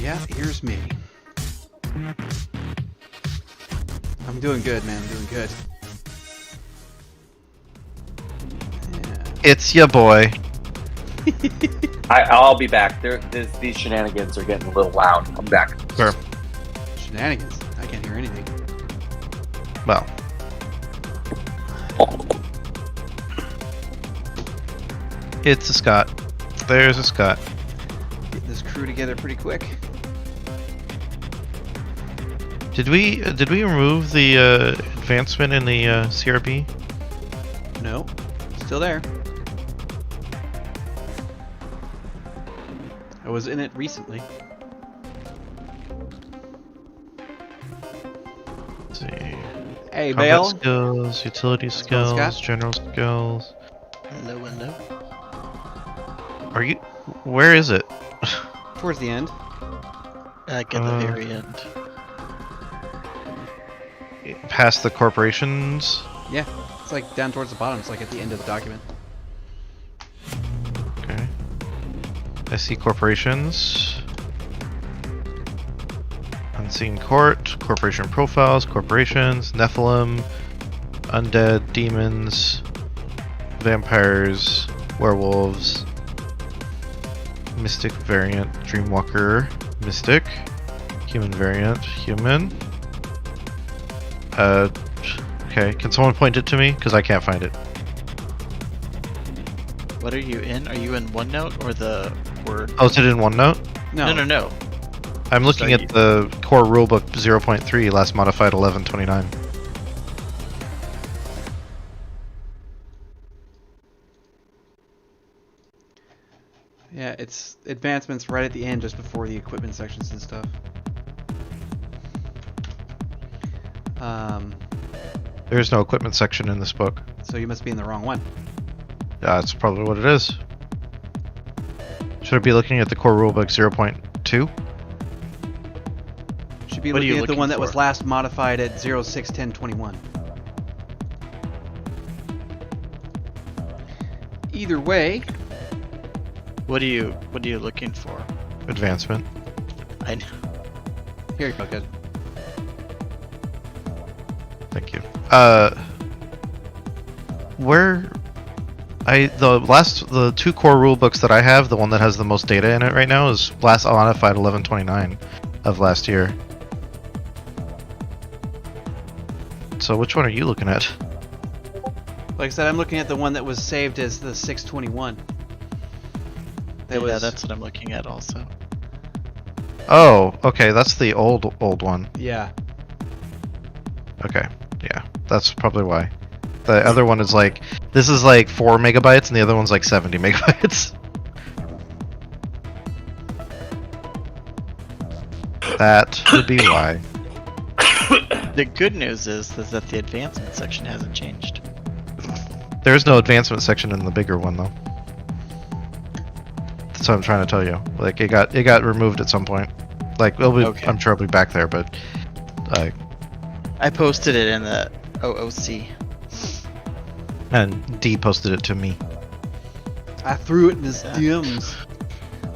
Yeah, here's me. I'm doing good, man. I'm doing good. Yeah. It's ya boy. I'll be back. These shenanigans are getting a little loud. I'm back. Sure. Shenanigans. I can't hear anything. Well, it's a Scott. There's a Scott. Get this crew together pretty quick. Did we remove the advancement in the CRB? No, still there. I was in it recently. Let's see. Hey, Combat Bale. skills, utility How's it going, skills, Scott? general skills. Hello, hello. Are you? Where is it? Towards the end. Like at the very end. Past the corporations. Yeah, it's like down towards the bottom. It's like at the end of the document. Okay. I see corporations. Unseen court, corporation profiles, corporations, Nephilim, undead, demons, vampires, werewolves, mystic variant, dreamwalker, mystic, human variant, human. Okay, can someone point it to me? Because I can't find it. What are you in? Are you in OneNote or the Word? Oh, is it in OneNote? No. I'm looking So at the core rulebook 0.3, last modified 1129. Yeah, it's advancements right at the end, just before the equipment sections and stuff. There's no equipment section in this book. So you must be in the wrong one. That's probably what it is. Should I be looking at the core rulebook 0.2? Should be What are you looking at the looking one that was for? last modified at 061021. Either way, What are you looking for? Advancement. I know. here you go, good. Thank you. Where the two core rulebooks that I have, the one that has the most data in it right now is last modified 1129 of last year. So which one are you looking at? Like I said, I'm looking at the one that was saved as the 621. Yeah, that's what I'm looking at also. Oh, okay, that's the old one. Yeah. Okay, yeah, that's probably why. The other one is like, this is like 4 megabytes and the other one's like 70 megabytes. That would be why. The good news is that the advancement section hasn't changed. There's no advancement section in the bigger one though. That's what I'm trying to tell you. Like it got removed at some point. Like Okay. I'm sure it'll be back there, but I posted it in the OOC. and D posted it to me. I threw it in his Yeah. DMs.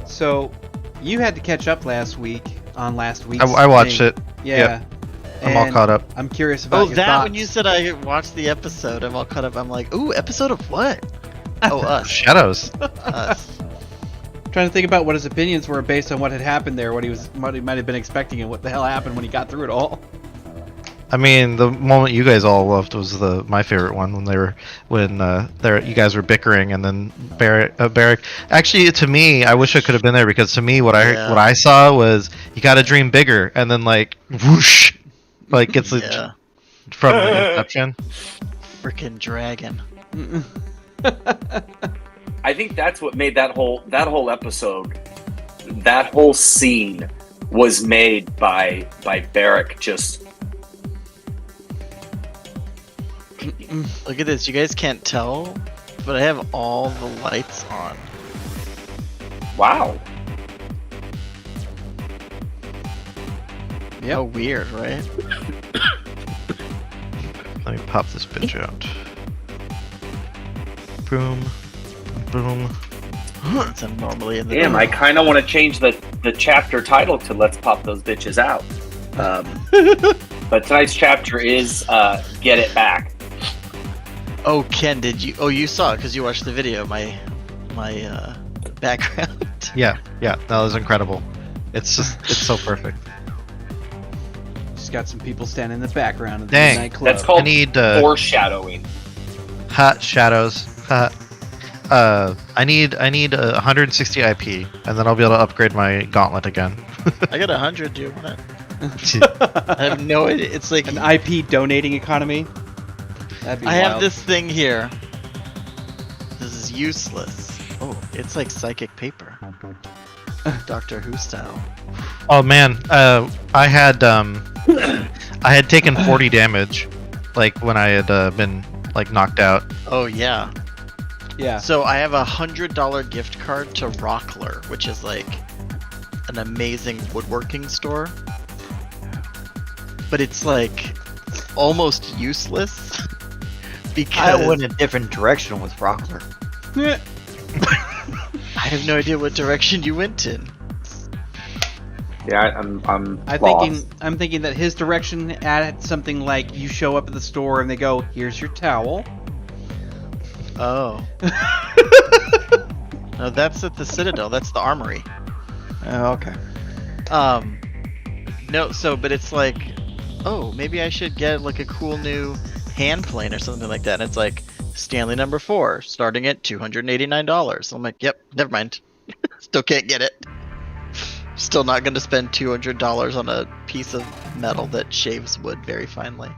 So, you had to catch up last week on last week's I watched thing. it. Yeah. I'm all And caught up. I'm curious about Oh, your that thoughts. when you said I watched the episode, I'm all caught up. I'm like, ooh, episode of what? Oh, us. Shadows. Us. Trying to think about what his opinions were based on what had happened there, what he might have been expecting, and what the hell happened when he got through it all. I mean, the moment you guys all loved was my favorite one when you guys were bickering and then Barrick. Actually, to me, I wish I could have been there because to me, what I saw was you got to dream bigger and then like whoosh, like gets it Yeah. from the inception. Freaking dragon. I think that's what made that whole episode, that whole scene was made by Barrick just. Look at this. You guys can't tell, but I have all the lights on. Wow. Yep. How weird, right? Let me pop this bitch out. Boom, boom. since I'm normally in the. Damn, I kind of want to change the chapter title to "Let's Pop Those Bitches Out." But tonight's chapter is "Get It Back." Oh, Ken, did you? Oh, you saw it because you watched the video. My background. Yeah, that was incredible. It's so perfect. Just got some people standing in the background of the Dang. nightclub. That's called I need foreshadowing. hot shadows. I need 160 IP, and then I'll be able to upgrade my gauntlet again. I got 100. Do you want it? I have no idea. It's like An IP donating economy. That'd be I have wild. this thing here. This is useless. Oh, it's like psychic paper. Doctor Who style. Oh man, I had taken 40 damage, like when I had been like knocked out. Oh yeah. Yeah. So I have $100 gift card to Rockler, which is like an amazing woodworking store. But it's like almost useless because I went a different direction with Rockler. I have no idea what direction you went in. Yeah, I'm thinking that his direction added something like you show up at the store and they go, "Here's your towel." Oh. No, that's at the Citadel. That's the armory. Oh, okay. No, but it's like, oh, maybe I should get like a cool new hand plane or something like that. And it's like Stanley number 4, starting at $289. I'm like, yep, never mind. Still can't get it. Still not going to spend $200 on a piece of metal that shaves wood very finely.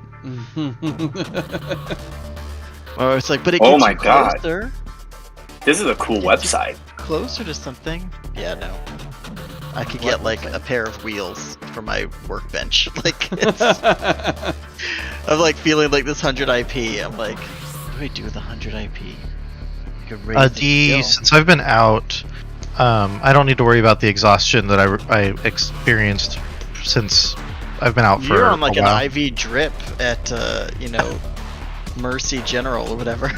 Or it's like, but it gets Oh my you God. closer. this is a cool website. Closer to something. Yeah, no. I could get like a pair of wheels for my workbench. Like, I'm like feeling like this 100 IP. I'm like, what do I do with 100 IP? I could raise the skill. Since I've been out, I don't need to worry about the exhaustion that I experienced since I've been out for You're on like a while. an IV drip at Mercy General or whatever.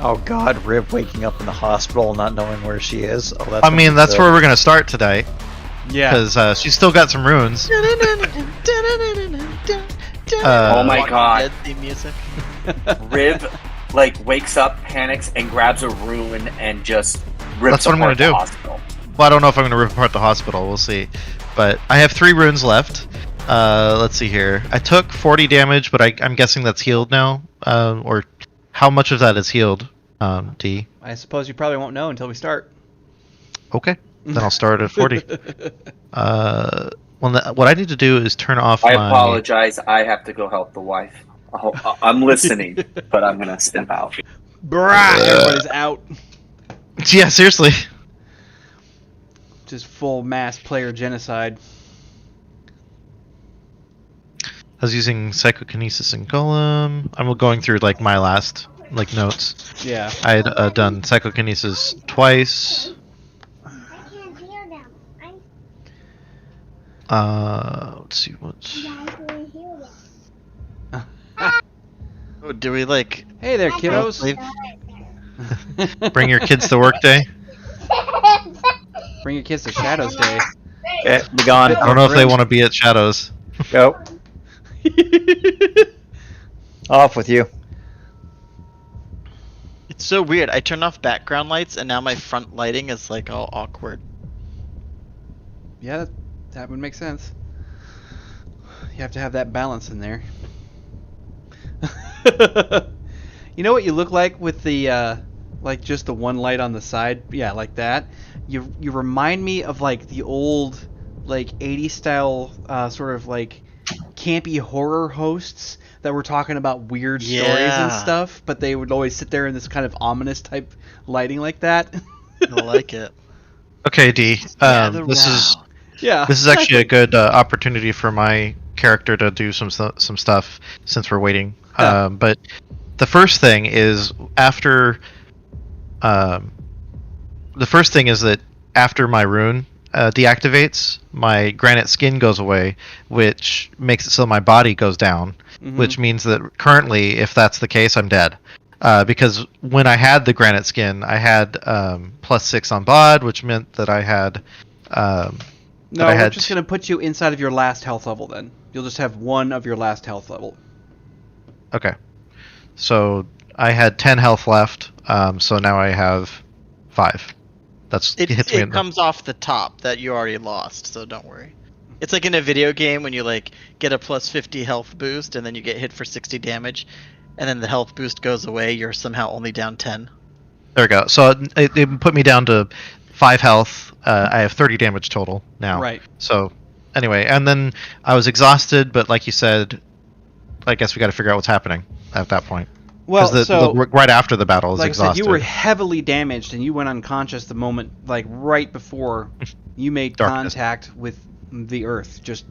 Oh God, Riv waking up in the hospital not knowing where she is. Oh, that's. I mean, that's where we're gonna start today, Yeah. because she's still got some runes. Oh my Walking God. Dead theme music. Riv like wakes up, panics, and grabs a rune and just rips That's what I'm apart gonna the do. hospital. Well, I don't know if I'm gonna rip apart the hospital. We'll see. But I have 3 runes left. Let's see here. I took 40 damage, but I'm guessing that's healed now. Or how much of that is healed? D. I suppose you probably won't know until we start. Okay. Then I'll start at 40. What I need to do is turn off I my. apologize. I have to go help the wife. I'm listening, but I'm gonna step out. Brah! Everybody's out. Yeah, seriously. Just full mass player genocide. I was using psychokinesis and golem. I'm going through like my last notes. Yeah. I had done psychokinesis twice. Let's see what's. Oh, do we like? Hey there, kiddos. Bring your kids to work day. Bring your kids to Shadows Day. Be gone. I don't know if they want to be at Shadows. Go. Off with you. It's so weird. I turned off background lights, and now my front lighting is like all awkward. Yeah, that would make sense. You have to have that balance in there. You know what you look like with the like just the one light on the side? Yeah, like that. You remind me of like the old like 80s style sort of like campy horror hosts that were talking about weird stories and Yeah. stuff, but they would always sit there in this kind of ominous type lighting like that. I like it. Okay, D. Gather This is round. Yeah. this is actually a good opportunity for my character to do some stuff since we're waiting. Yeah. But the first thing is after. The first thing is that after my rune deactivates, my granite skin goes away, which makes it so my body goes down, Mhm. which means that currently, if that's the case, I'm dead. because when I had the granite skin, I had +6 on bod, which meant that I had No, we're just going to put you inside of your last health level then. You'll just have one of your last health level. Okay. So I had 10 health left, so now I have 5. It comes off the top that you already lost, so don't worry. It's like in a video game when you like get a +50 health boost and then you get hit for 60 damage, and then the health boost goes away. You're somehow only down 10. There we go. So it put me down to 5 health. I have 30 damage total now. Right. So anyway, and then I was exhausted, but like you said, I guess we got to figure out what's happening at that point. Well, right after the battle is like exhausted. I said, you were heavily damaged, and you went unconscious the moment, like right before you made contact with the Earth. Just,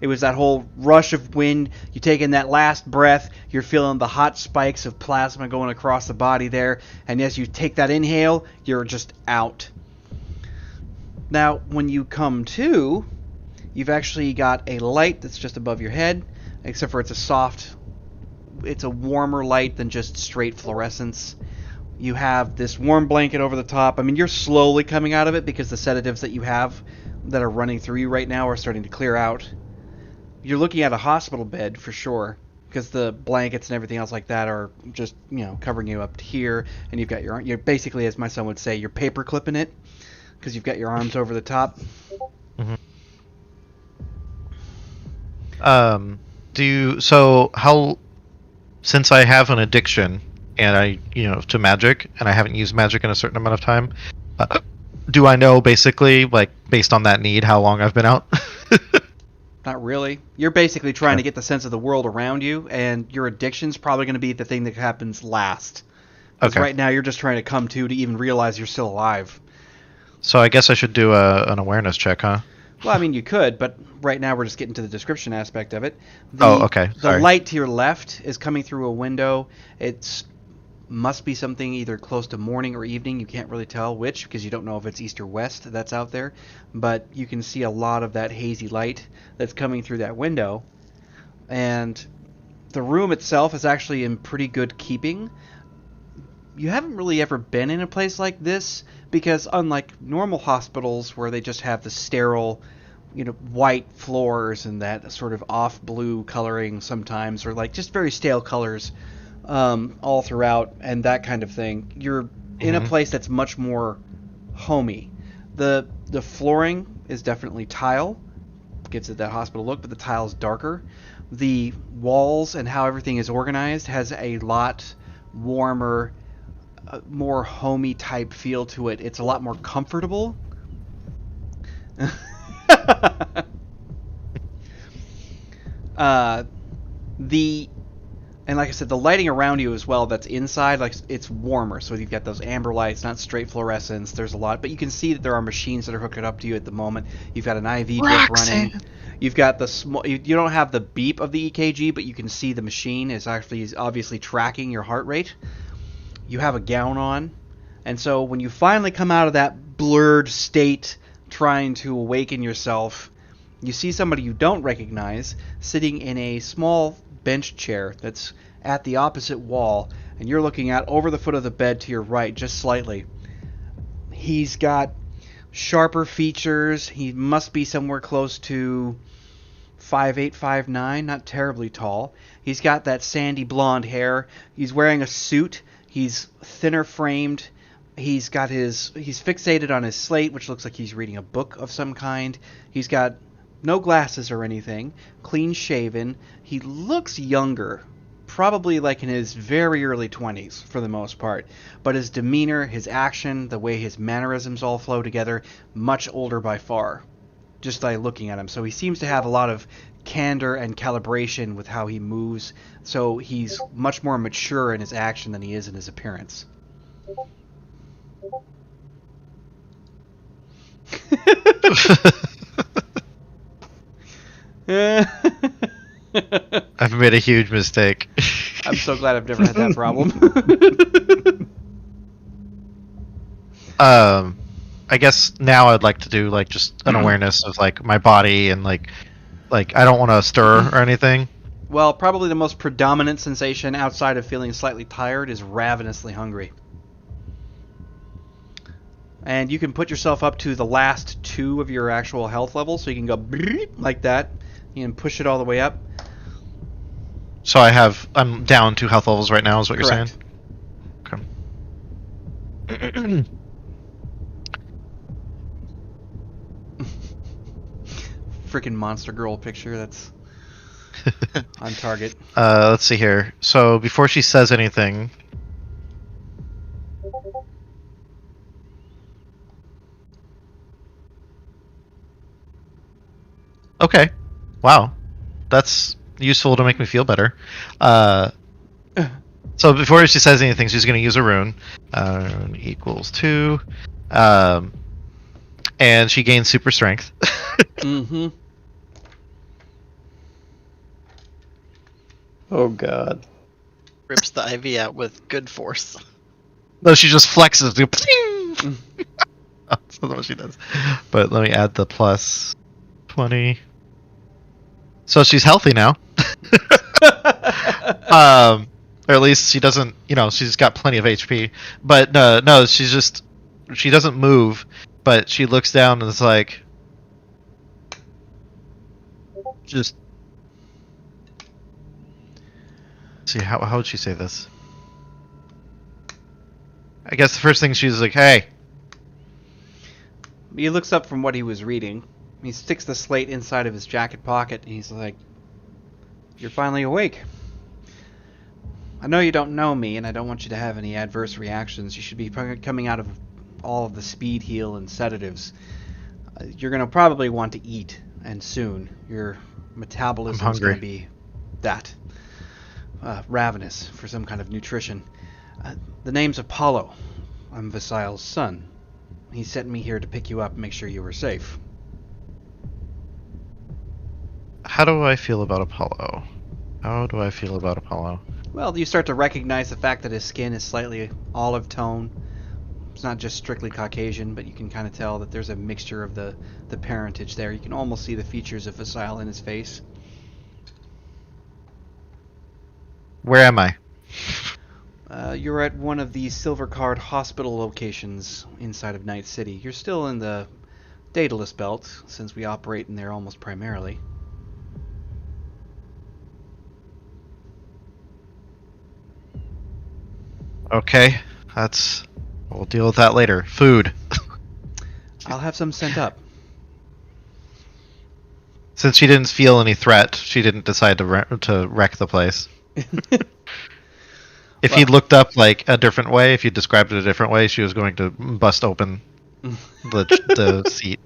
it was that whole rush of wind. You take in that last breath. You're feeling the hot spikes of plasma going across the body there, and as you take that inhale, you're just out. Now, when you come to, you've actually got a light that's just above your head, except for it's a warmer light than just straight fluorescence. You have this warm blanket over the top. I mean, you're slowly coming out of it because the sedatives that you have that are running through you right now are starting to clear out. You're looking at a hospital bed for sure, because the blankets and everything else like that are just, covering you up to here, and you've got you're basically, as my son would say, you're paper clipping it, because you've got your arms over the top. Mm-hmm. Since I have an addiction and to magic, and I haven't used magic in a certain amount of time, do I know basically, like, based on that need, how long I've been out? Not really. You're basically trying to get the sense of the world around you, and your addiction's probably going to be the thing that happens last. Because right now you're just trying to come to even realize you're still alive. So I guess I should do an awareness check, huh? Well, I mean, you could, but right now we're just getting to the description aspect of it. Okay. The light to your left is coming through a window. It must be something either close to morning or evening. You can't really tell which, because you don't know if it's east or west that's out there. But you can see a lot of that hazy light that's coming through that window. And the room itself is actually in pretty good keeping. You haven't really ever been in a place like this, because unlike normal hospitals where they just have the sterile, white floors and that sort of off blue coloring sometimes, or like just very stale colors all throughout and that kind of thing, you're in a place that's much more homey. The flooring is definitely tile, gives it that hospital look, but the tile's darker. The walls and how everything is organized has a lot warmer, more homey type feel to it. It's a lot more comfortable. And like I said, the lighting around you as well that's inside, like, it's warmer. So you've got those amber lights, not straight fluorescence. There's a lot, but you can see that there are machines that are hooked up to you at the moment. You've got an IV drip running. You've got the small. You don't have the beep of the EKG, but you can see the machine is obviously tracking your heart rate. You have a gown on, and so when you finally come out of that blurred state trying to awaken yourself, you see somebody you don't recognize sitting in a small bench chair that's at the opposite wall, and you're looking out over the foot of the bed to your right just slightly. He's got sharper features. He must be somewhere close to 5'8", 5'9", not terribly tall. He's got that sandy blonde hair. He's wearing a suit. He's thinner framed. He's fixated on his slate, which looks like he's reading a book of some kind. He's got no glasses or anything. Clean shaven. He looks younger, probably like in his very early 20s for the most part. But his demeanor, his action, the way his mannerisms all flow together, much older by far, just by looking at him. So he seems to have a lot of candor and calibration with how he moves, so he's much more mature in his action than he is in his appearance. I've made a huge mistake. I'm so glad I've never had that problem. I guess now I'd like to do just an awareness of my body, and like I don't want to stir or anything. Well, probably the most predominant sensation outside of feeling slightly tired is ravenously hungry. And you can put yourself up to the last 2 of your actual health levels, so you can go like that. You can push it all the way up. So I'm down 2 health levels right now, is what Correct. you're saying? Okay. Freaking monster girl picture that's on target. Let's see here. So before she says anything, okay, wow, that's useful to make me feel better. So before she says anything, she's going to use a rune. Equals 2, and she gains super strength. Mm-hmm. Oh god. Rips the IV out with good force. No, she just flexes. That's not what she does. But let me add the plus 20. So she's healthy now. Or at least she doesn't, she's got plenty of HP. But no, she doesn't move, but she looks down and is like, just. Let's see, how would she say this? I guess the first thing she's like, hey. He looks up from what he was reading. He sticks the slate inside of his jacket pocket, and he's like, "You're finally awake. I know you don't know me, and I don't want you to have any adverse reactions. You should be coming out of all of the speed heal and sedatives. You're going to probably want to eat, and soon. Your metabolism is going to be that. Ravenous for some kind of nutrition. The name's Apollo. I'm Vasile's son. He sent me here to pick you up and make sure you were safe." How do I feel about Apollo? Well, you start to recognize the fact that his skin is slightly olive tone. It's not just strictly Caucasian, but you can kind of tell that there's a mixture of the parentage there. You can almost see the features of Vasile in his face. Where am I? You're at one of the Silver Card hospital locations inside of Night City. You're still in the Daedalus Belt, since we operate in there almost primarily. Okay, we'll deal with that later. Food. I'll have some sent up. Since she didn't feel any threat, she didn't decide to wreck the place. If he'd looked up like a different way, if you described it a different way, she was going to bust open the seat.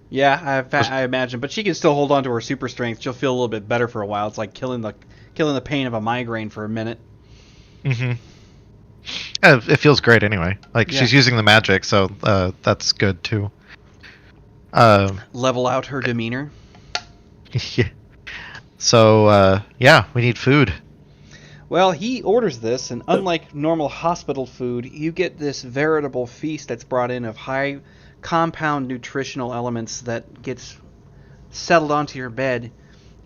Yeah, I imagine, but she can still hold on to her super strength. She'll feel a little bit better for a while. It's like killing the pain of a migraine for a minute. Mm-hmm. It feels great anyway. Like she's using the magic, so that's good too. Level out her demeanor. Yeah. So we need food. Well, he orders this, and unlike normal hospital food, you get this veritable feast that's brought in of high compound nutritional elements that gets settled onto your bed,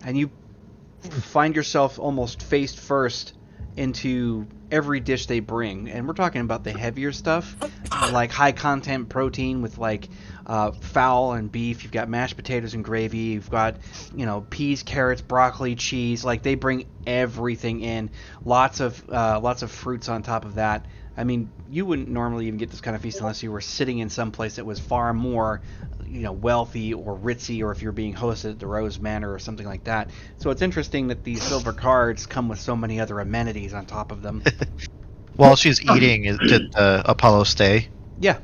and you find yourself almost face first into every dish they bring. And we're talking about the heavier stuff, like high content protein with like fowl and beef. You've got mashed potatoes and gravy. You've got, peas, carrots, broccoli, cheese. Like they bring everything in. Lots of fruits on top of that. I mean, you wouldn't normally even get this kind of feast unless you were sitting in some place that was far more, wealthy or ritzy, or if you're being hosted at the Rose Manor or something like that. So it's interesting that these silver cards come with so many other amenities on top of them. While she's eating, did Apollo stay? Yeah,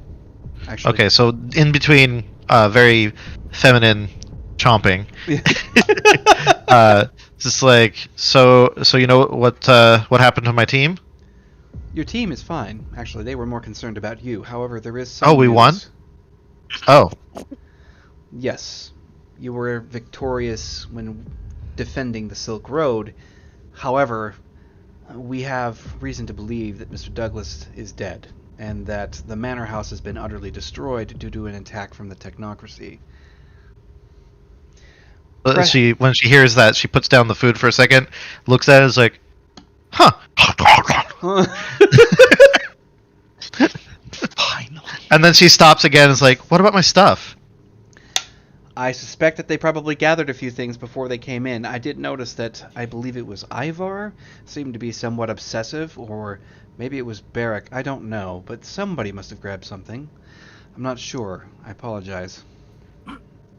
actually. Okay, so in between very feminine chomping, just like so you know what happened to my team? Your team is fine. Actually, they were more concerned about you. However, there is some Oh, we news. won? Oh. Yes. You were victorious when defending the Silk Road. However, we have reason to believe that Mr. Douglas is dead, and that the manor house has been utterly destroyed due to an attack from the technocracy. She when she hears that, she puts down the food for a second, looks at it, is like, huh. Finally. And then she stops again and is like, what about my stuff? I suspect that they probably gathered a few things before they came in. I did notice that I believe it was Ivar seemed to be somewhat obsessive, or maybe it was Barrack. I don't know, but somebody must have grabbed something. I'm not sure. I apologize.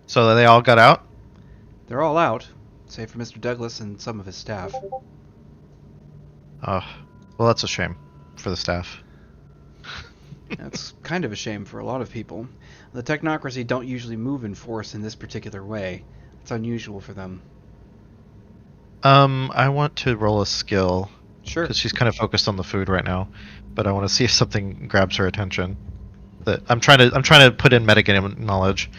So they all got out? They're all out, save for Mr. Douglas and some of his staff. Oh, well, that's a shame for the staff. That's kind of a shame for a lot of people. The technocracy don't usually move in force in this particular way. It's unusual for them. I want to roll a skill. Sure. Because she's kind of focused on the food right now, but I want to see if something grabs her attention. That I'm trying to put in metagame knowledge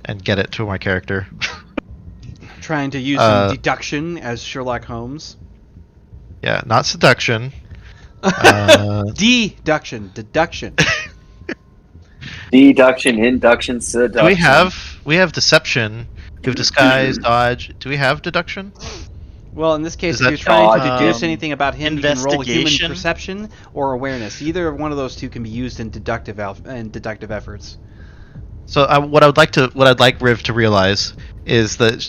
and get it to my character. Trying to use some deduction as Sherlock Holmes. Yeah, not seduction. Deduction. Deduction. Deduction, induction, seduction. Do we have deception? We have disguise, dodge. Do we have deduction? Well, in this case, Is if that you're trying to dodge? deduce anything about him, you can roll human Investigation? perception or awareness. Either one of those two can be used in deductive efforts. So what I'd like Riv to realize is that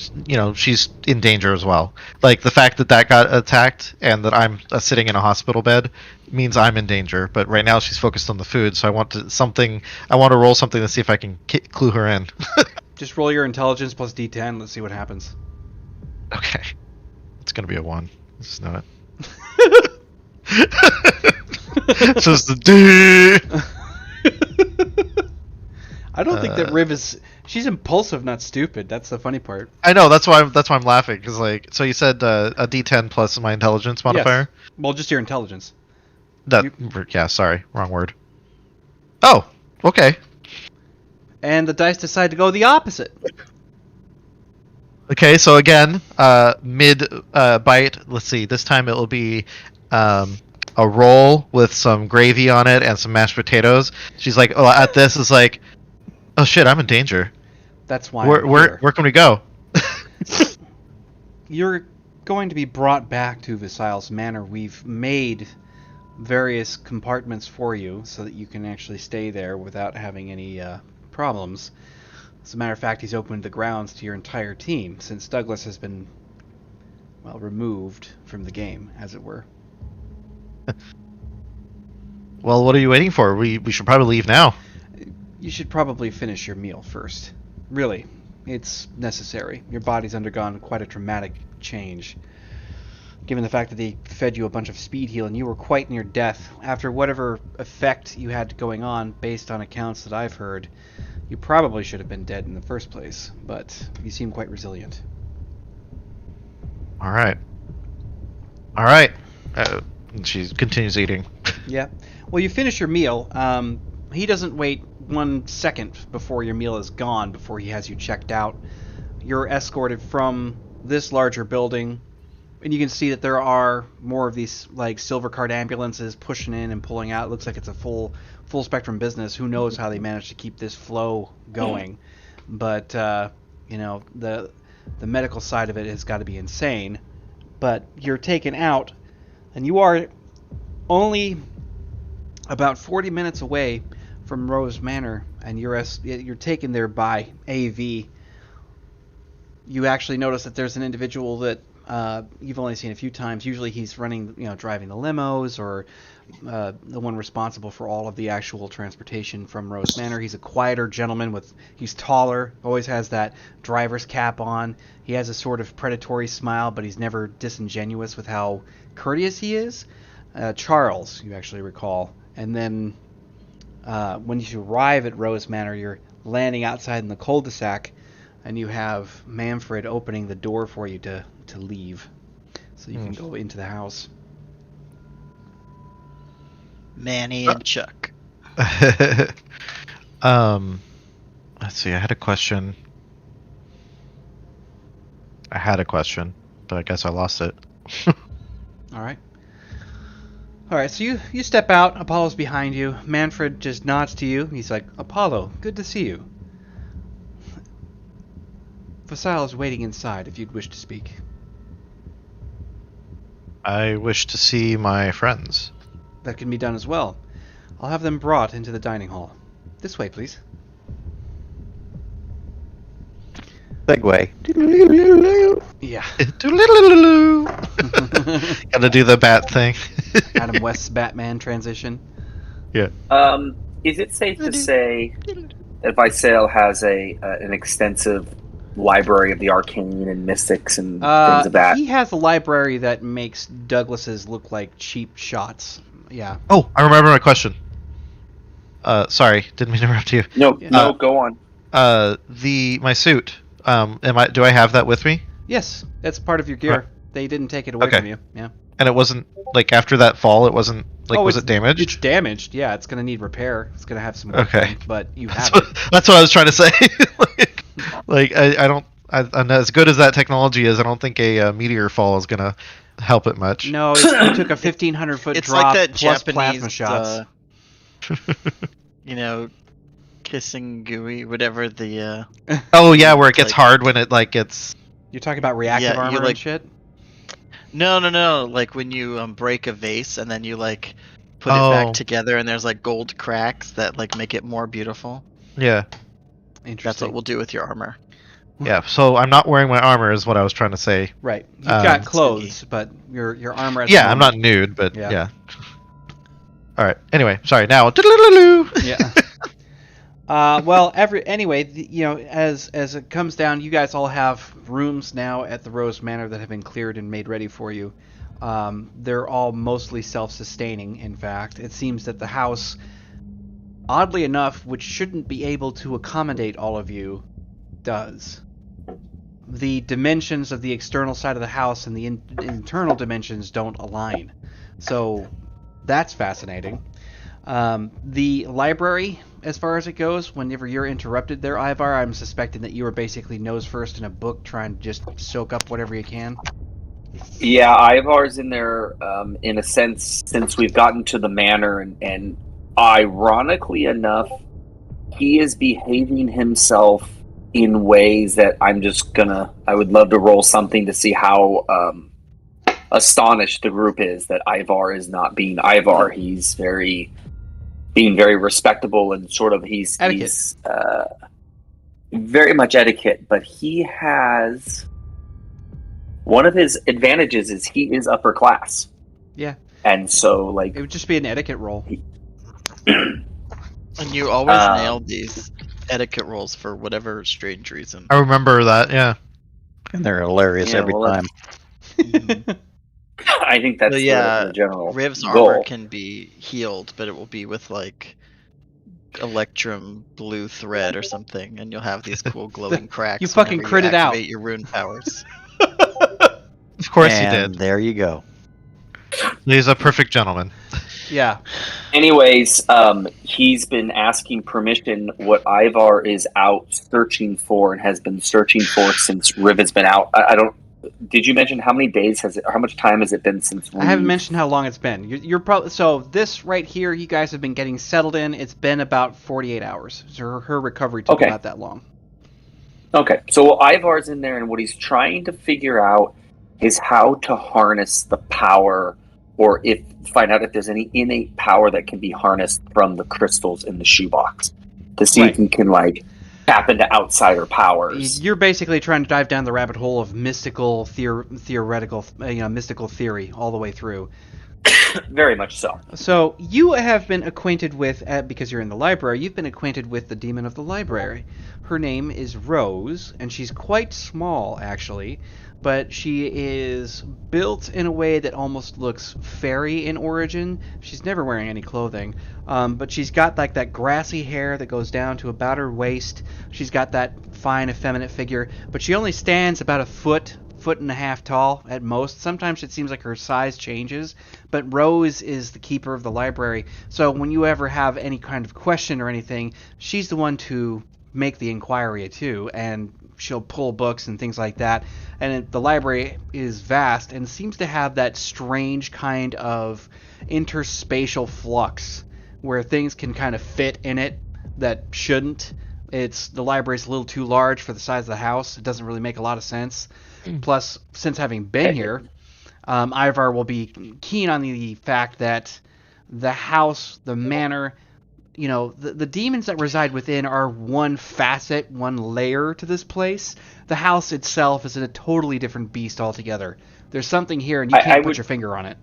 she's in danger as well. Like the fact that got attacked and that I'm sitting in a hospital bed means I'm in danger. But right now she's focused on the food, so I want to roll something to see if I can clue her in. Just roll your intelligence plus D10. Let's see what happens. Okay, it's gonna be a 1. I just know it. So it's the D. I don't think that Riv is. She's impulsive, not stupid. That's the funny part. I know that's why I'm laughing because so you said a D10 plus my intelligence modifier. Yes. Well, just your intelligence. Yeah, sorry, wrong word. Oh, okay. And the dice decide to go the opposite. Okay, so again, mid bite. Let's see. This time it will be a roll with some gravy on it and some mashed potatoes. She's like, oh, at this is like, oh shit, I'm in danger. That's why. Where can we go? You're going to be brought back to Visile's Manor. We've made various compartments for you so that you can actually stay there without having any problems. As a matter of fact, he's opened the grounds to your entire team since Douglas has been, well, removed from the game, as it were. Well, what are you waiting for? We should probably leave now. You should probably finish your meal first. Really, it's necessary. Your body's undergone quite a traumatic change. Given the fact that they fed you a bunch of speed heal and you were quite near death, after whatever effect you had going on, based on accounts that I've heard, you probably should have been dead in the first place, but you seem quite resilient. All right. She continues eating. Yeah. Well, you finish your meal. He doesn't wait 1 second before your meal is gone, before he has you checked out. You're escorted from this larger building, and you can see that there are more of these like silver card ambulances pushing in and pulling out. It looks like it's a full spectrum business. Who knows how they managed to keep this flow going? But the medical side of it has got to be insane. But you're taken out, and you are only about 40 minutes away from Rose Manor, and you're taken there by AV. You actually notice that there's an individual that you've only seen a few times. Usually he's running, driving the limos, or the one responsible for all of the actual transportation from Rose Manor. He's a quieter gentleman he's taller, always has that driver's cap on. He has a sort of predatory smile, but he's never disingenuous with how courteous he is. Charles, you actually recall. And then when you arrive at Rose Manor, you're landing outside in the cul-de-sac, and you have Manfred opening the door for you to leave, so you can go into the house. Manny and Chuck. Let's see. I had a question, but I guess I lost it. All right, so you step out. Apollo's behind you. Manfred just nods to you. He's like, Apollo, good to see you. Vasile is waiting inside if you'd wish to speak. I wish to see my friends. That can be done as well. I'll have them brought into the dining hall. This way, please. Segway. Yeah. Gotta do the bat thing. Adam West's Batman transition. Yeah. Is it safe to say that Visale has an extensive library of the arcane and mystics and things of that? He has a library that makes Douglas's look like cheap shots. Yeah. Oh, I remember my question. Sorry, didn't mean to interrupt you. No, go on. My suit. Do I have that with me? Yes, that's part of your gear. Right. They didn't take it away Okay. from you. Yeah. And it wasn't like after that fall. It wasn't like was it damaged? It's damaged. Yeah, it's gonna need repair. It's gonna have some work Okay. done, but you That's have it. that's what I was trying to say. I don't. And as good as that technology is, I don't think a meteor fall is gonna help it much. No, it took a 1,500-foot It's drop like that plus Japanese, plasma shots. kissing gooey, whatever the. Oh yeah, where it gets like- hard when it like gets. You're talking about reactive Yeah, you armor and like- shit? No. Like when you break a vase and then you like put it Oh. back together, and there's like gold cracks that like make it more beautiful. Yeah, Interesting. That's what we'll do with your armor. yeah. So I'm not wearing my armor, is what I was trying to say. Right. You've got Um, clothes, but your armor. At the Yeah, I'm not moment- nude, but Yeah. yeah. All right. Anyway, sorry. Now. Yeah. Well, anyway, as it comes down, you guys all have rooms now at the Rose Manor that have been cleared and made ready for you. They're all mostly self-sustaining. In fact, it seems that the house, oddly enough, which shouldn't be able to accommodate all of you, does. The dimensions of the external side of the house and the internal dimensions don't align. So that's fascinating. The library, as far as it goes, whenever you're interrupted there, Ivar, I'm suspecting that you were basically nose first in a book trying to just soak up whatever you can. Yeah, Ivar's in there in a sense since we've gotten to the manor, and ironically enough, he is behaving himself in ways that I would love to roll something to see how astonished the group is that Ivar is not being Ivar. He's being very respectable and sort of he's very much etiquette, but he has one of his advantages is he is upper class. Yeah. And so like It would just be an etiquette roll. And you always Um, nailed these etiquette rolls for whatever strange reason. I remember that. Yeah. And they're hilarious Yeah, every well, time. I think that's So, yeah, the general Riv's goal. armor can be healed, but it will be with like electrum blue thread or something, and you'll have these cool glowing cracks. You fucking whenever crit it out. activate your rune powers. Of course he And did. there you go. He's a perfect gentleman. Yeah. Anyways, he's been asking permission what Ivar is out searching for and has been searching for since Riv has been out. I don't. Did you mention how many days how much time has it been since? I haven't mentioned how long it's been. You're probably so this right here. You guys have been getting settled in. It's been about 48 hours. So her recovery took Okay. not that long. Okay, so Ivar's in there, and what he's trying to figure out is how to harness the power, or find out if there's any innate power that can be harnessed from the crystals in the shoebox, to see Right. if he can like tap into outsider powers. You're basically trying to dive down the rabbit hole of mystical theoretical, mystical theory all the way through. Very much so. So you have been acquainted with, because you're in the library, you've been acquainted with the demon of the library. Her name is Rose, and she's quite small, actually, but she is built in a way that almost looks fairy in origin. She's never wearing any clothing, but she's got like that grassy hair that goes down to about her waist. She's got that fine, effeminate figure, but she only stands about a foot and a half tall at most. Sometimes it seems like her size changes, but Rose is the keeper of the library. So when you ever have any kind of question or anything, she's the one to make the inquiry to, and she'll pull books and things like that. And the library is vast and seems to have that strange kind of interspatial flux where things can kind of fit in it that shouldn't. The library's a little too large for the size of the house. It doesn't really make a lot of sense. Plus, since having been here, Ivar will be keen on the fact that the house, the manor, the demons that reside within are one facet, one layer to this place. The house itself is a totally different beast altogether. There's something here, and you can't put your finger on it.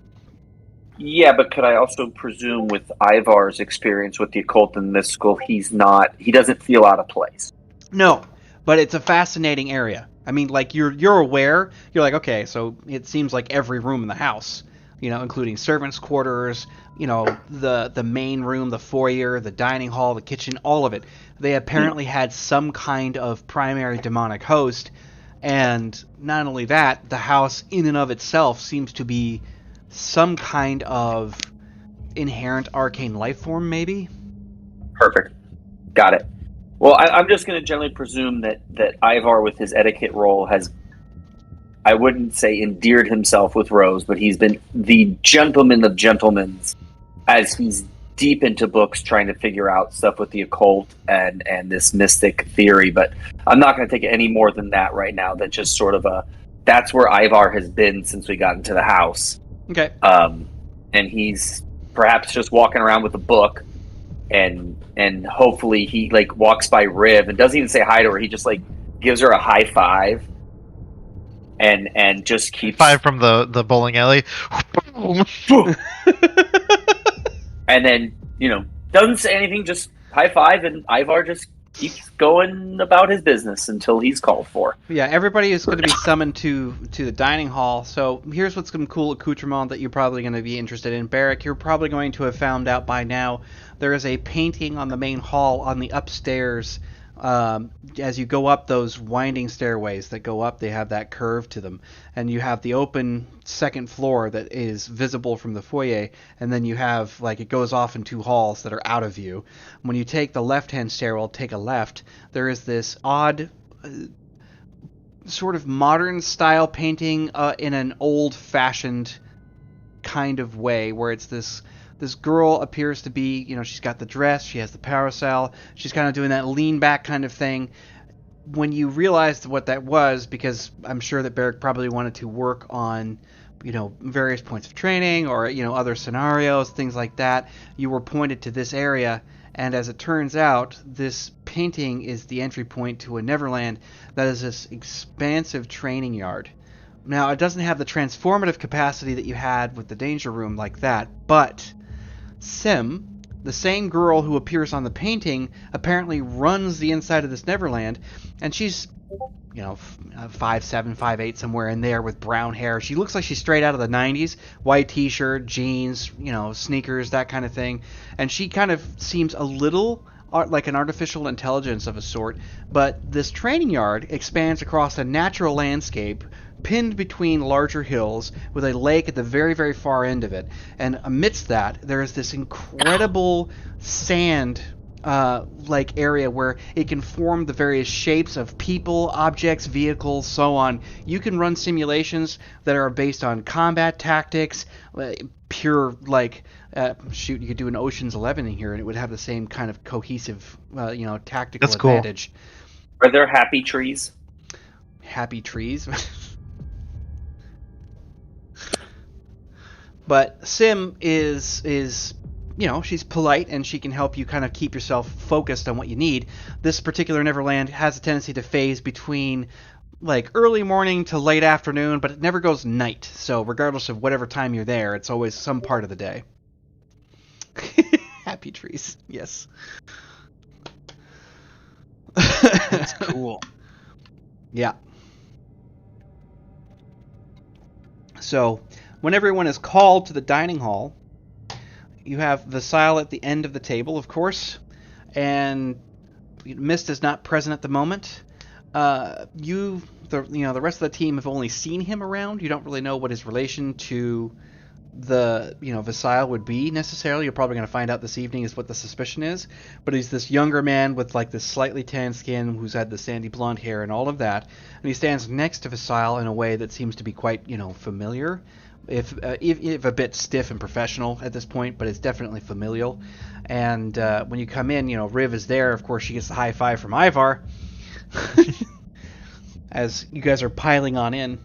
Yeah, but could I also presume with Ivar's experience with the occult and mystical, he doesn't feel out of place? No, but it's a fascinating area. I mean, like, you're aware, you're like, okay, so it seems like every room in the house, including servants' quarters, the main room, the foyer, the dining hall, the kitchen, all of it. They apparently had some kind of primary demonic host, and not only that, the house in and of itself seems to be some kind of inherent arcane life form, maybe? Perfect. Got it. Well, I'm just going to generally presume that Ivar, with his etiquette role, has, I wouldn't say endeared himself with Rose, but he's been the gentleman of gentlemen as he's deep into books trying to figure out stuff with the occult and this mystic theory. But I'm not going to take it any more than that right now. That's just sort of that's where Ivar has been since we got into the house. Okay. And he's perhaps just walking around with a book, and hopefully he like walks by Riv and doesn't even say hi to her. He just like gives her a high five, and just keeps five from the bowling alley. And then doesn't say anything, just high five, and Ivar just keeps going about his business until he's called for. Yeah, everybody is going to be summoned to the dining hall. So here's what's some cool accoutrement that you're probably going to be interested in. Barrick, you're probably going to have found out by now. There is a painting on the main hall on the upstairs. As you go up those winding stairways that go up, they have that curve to them. And you have the open second floor that is visible from the foyer. And then you have, it goes off in two halls that are out of view. When you take the left-hand stairwell, take a left, there is this odd, sort of modern-style painting in an old-fashioned kind of way, where it's this girl appears to be, she's got the dress, she has the parasol, she's kind of doing that lean back kind of thing. When you realized what that was, because I'm sure that Barrick probably wanted to work on, various points of training or, other scenarios, things like that, you were pointed to this area, and as it turns out, this painting is the entry point to a Neverland that is this expansive training yard. Now, it doesn't have the transformative capacity that you had with the Danger Room like that, but Sim, the same girl who appears on the painting, apparently runs the inside of this Neverland, and she's, 5'7", 5'8", somewhere in there with brown hair. She looks like she's straight out of the 90s, white t-shirt, jeans, sneakers, that kind of thing, and she kind of seems a little like an artificial intelligence of a sort, but this training yard expands across a natural landscape pinned between larger hills with a lake at the very, very far end of it. And amidst that, there is this incredible sand area where it can form the various shapes of people, objects, vehicles, so on. You can run simulations that are based on combat tactics, pure, you could do an Ocean's 11 in here and it would have the same kind of cohesive, tactical That's cool. advantage. Are there happy trees? Happy trees? But Sim is she's polite and she can help you kind of keep yourself focused on what you need. This particular Neverland has a tendency to phase between early morning to late afternoon, but it never goes night. So regardless of whatever time you're there, it's always some part of the day. Happy trees, yes. That's cool. Yeah. So, when everyone is called to the dining hall, you have Vasile at the end of the table, of course, and Mist is not present at the moment. The rest of the team have only seen him around. You don't really know what his relation to the Vasile would be necessarily. You're probably going to find out this evening is what the suspicion is. But he's this younger man with this slightly tan skin who's had the sandy blonde hair and all of that. And he stands next to Vasile in a way that seems to be quite familiar. if a bit stiff and professional at this point, but it's definitely familial. And when you come in, Riv is there. Of course, she gets the high five from Ivar as you guys are piling on in.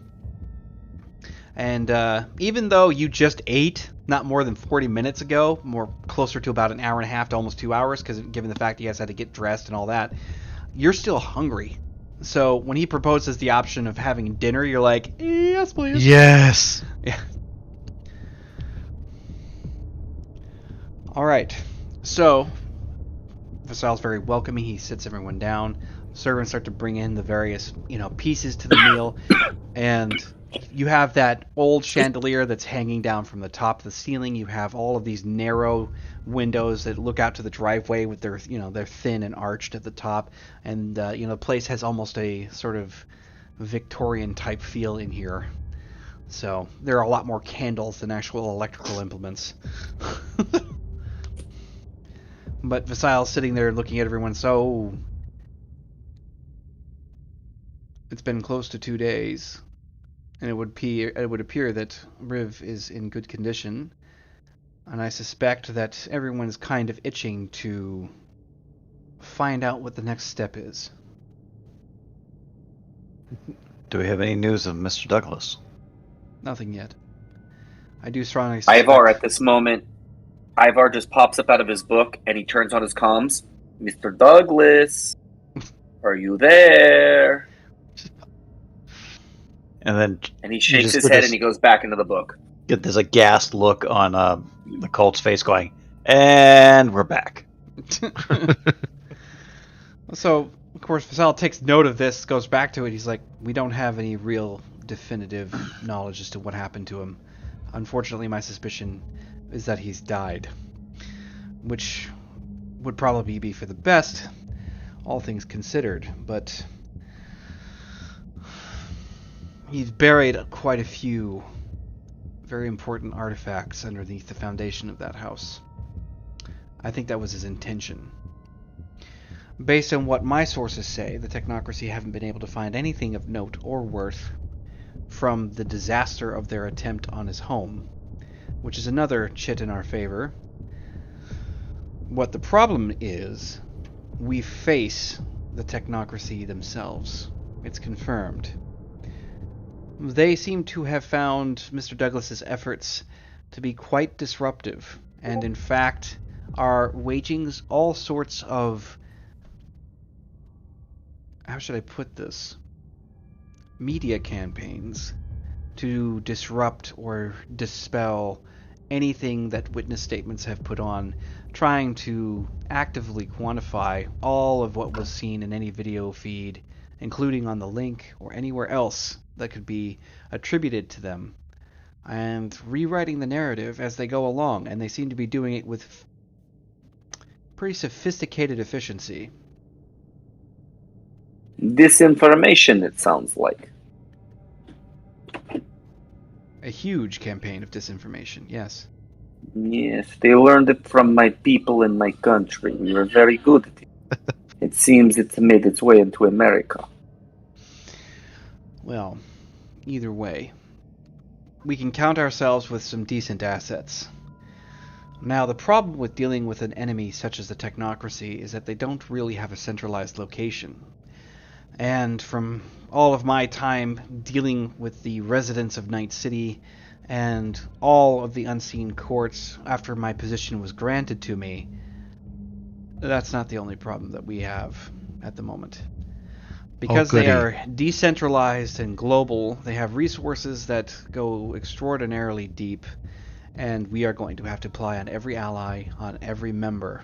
And even though you just ate not more than 40 minutes ago, more closer to about an hour and a half to almost 2 hours, because given the fact you guys had to get dressed and all that, you're still hungry. So when he proposes the option of having dinner, you're like, yes, please. Yes. Yeah. All right. So Vasal's very welcoming. He sits everyone down. Servants start to bring in the various, pieces to the meal, and you have that old chandelier that's hanging down from the top of the ceiling. You have all of these narrow windows that look out to the driveway with their, they're thin and arched at the top, and the place has almost a sort of Victorian type feel in here. So there are a lot more candles than actual electrical implements. But Vasil's sitting there looking at everyone. So it's been close to 2 days, and it would appear that Riv is in good condition, and I suspect that everyone's kind of itching to find out what the next step is. Do we have any news of Mr. Douglas? Nothing yet. I do strongly suspect... Ivar, at this moment, Ivar just pops up out of his book and he turns on his comms. Mr. Douglas, are you there? And he shakes his head and he goes back into the book. Get this aghast look on the Colt's face going, and we're back. So, of course, Vasil takes note of this, goes back to it. He's like, we don't have any real definitive knowledge as to what happened to him. Unfortunately, my suspicion is that he's died, which would probably be for the best, all things considered, but he's buried quite a few very important artifacts underneath the foundation of that house. I think that was his intention. Based on what my sources say, the Technocracy haven't been able to find anything of note or worth from the disaster of their attempt on his home, which is another chit in our favor. What the problem is, we face the Technocracy themselves. It's confirmed. They seem to have found Mr. Douglas's efforts to be quite disruptive, and in fact are waging all sorts of, how should I put this, media campaigns to disrupt or dispel anything that witness statements have put on, trying to actively quantify all of what was seen in any video feed, including on the link or anywhere else that could be attributed to them, and rewriting the narrative as they go along, and they seem to be doing it with pretty sophisticated efficiency. Disinformation, it sounds like. A huge campaign of disinformation, yes. Yes, they learned it from my people in my country. We were very good at it. It seems it's made its way into America. Well, either way, we can count ourselves with some decent assets. Now, the problem with dealing with an enemy such as the Technocracy is that they don't really have a centralized location. And from all of my time dealing with the residents of Night City and all of the unseen courts after my position was granted to me, that's not the only problem that we have at the moment. Because they are decentralized and global, they have resources that go extraordinarily deep, and we are going to have to rely on every ally, on every member,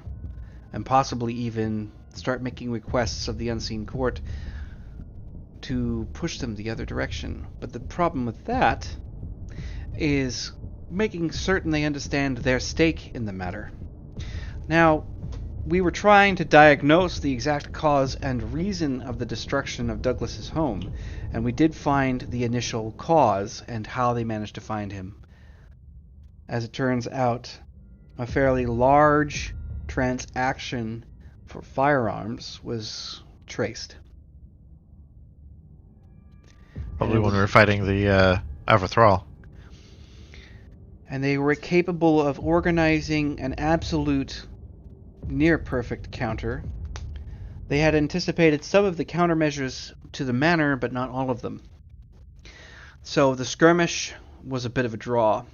and possibly even start making requests of the unseen court to push them the other direction. But the problem with that is making certain they understand their stake in the matter. Now, we were trying to diagnose the exact cause and reason of the destruction of Douglas's home, and we did find the initial cause and how they managed to find him. As it turns out, a fairly large transaction for firearms was traced. Probably when we were fighting the Avathrall. and they were capable of organizing an absolute near-perfect counter. They had anticipated some of the countermeasures to the manor, but not all of them. So the skirmish was a bit of a draw.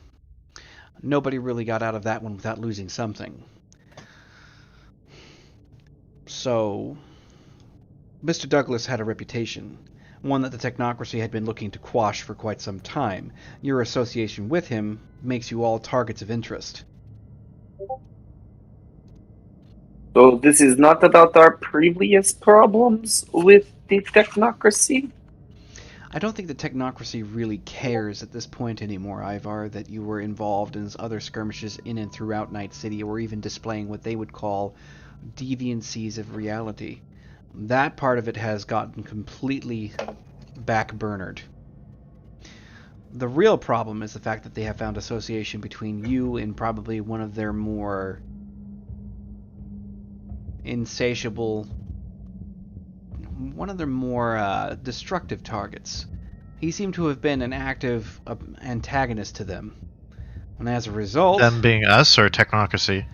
Nobody really got out of that one without losing something. So, Mr. Douglas had a reputation, one that the technocracy had been looking to quash for quite some time. Your association with him makes you all targets of interest. So this is not about our previous problems with the technocracy? I don't think the technocracy really cares at this point anymore, Ivar, that you were involved in other skirmishes in and throughout Night City, or even displaying what they would call deviancies of reality. That part of it has gotten completely backburnered. The real problem is the fact that they have found association between you and probably one of their more insatiable, one of their more destructive targets. He seemed to have been an active antagonist to them. And as a result... Them being us or technocracy?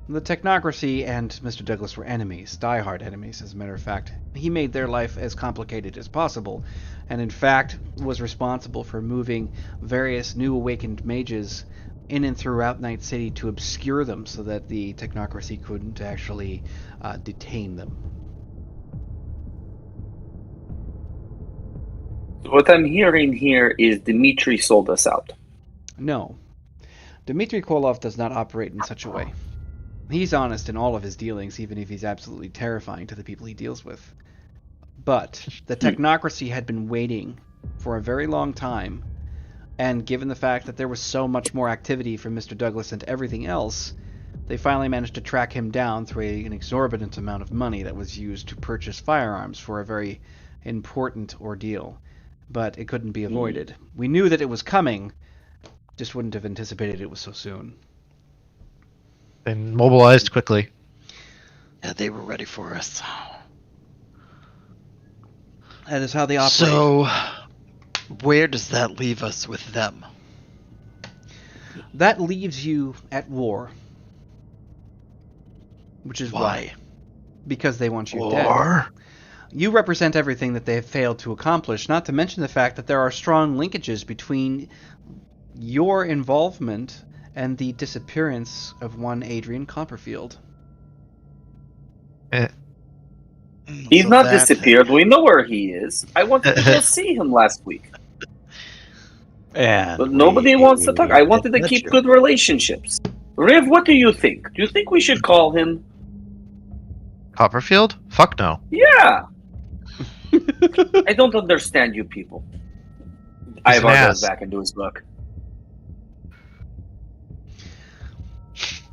The technocracy and Mr. Douglas were enemies, die-hard enemies, as a matter of fact. He made their life as complicated as possible, and in fact was responsible for moving various new awakened mages in and throughout Night City to obscure them so that the technocracy couldn't actually detain them. What I'm hearing here is Dmitri sold us out. No. Dmitry Kolov does not operate in such a way. He's honest in all of his dealings, even if he's absolutely terrifying to the people he deals with. But the technocracy had been waiting for a very long time, and given the fact that there was so much more activity from Mr. Douglas and everything else, they finally managed to track him down through an exorbitant amount of money that was used to purchase firearms for a very important ordeal. But it couldn't be avoided. We knew that it was coming, just wouldn't have anticipated it was so soon. They mobilized quickly. Yeah, they were ready for us. That is how they operate. So, where does that leave us with them? That leaves you at war. Which is why. Because they want you dead. War? You represent everything that they have failed to accomplish, not to mention the fact that there are strong linkages between your involvement and the disappearance of one Adrian Copperfield. He's not disappeared. We know where he is. I wanted to go see him last week. But nobody wants to talk. I wanted to keep good relationships. Riv, what do you think? Do you think we should call him? Copperfield? Fuck no. Yeah. I don't understand you people. Ivar goes back into his book.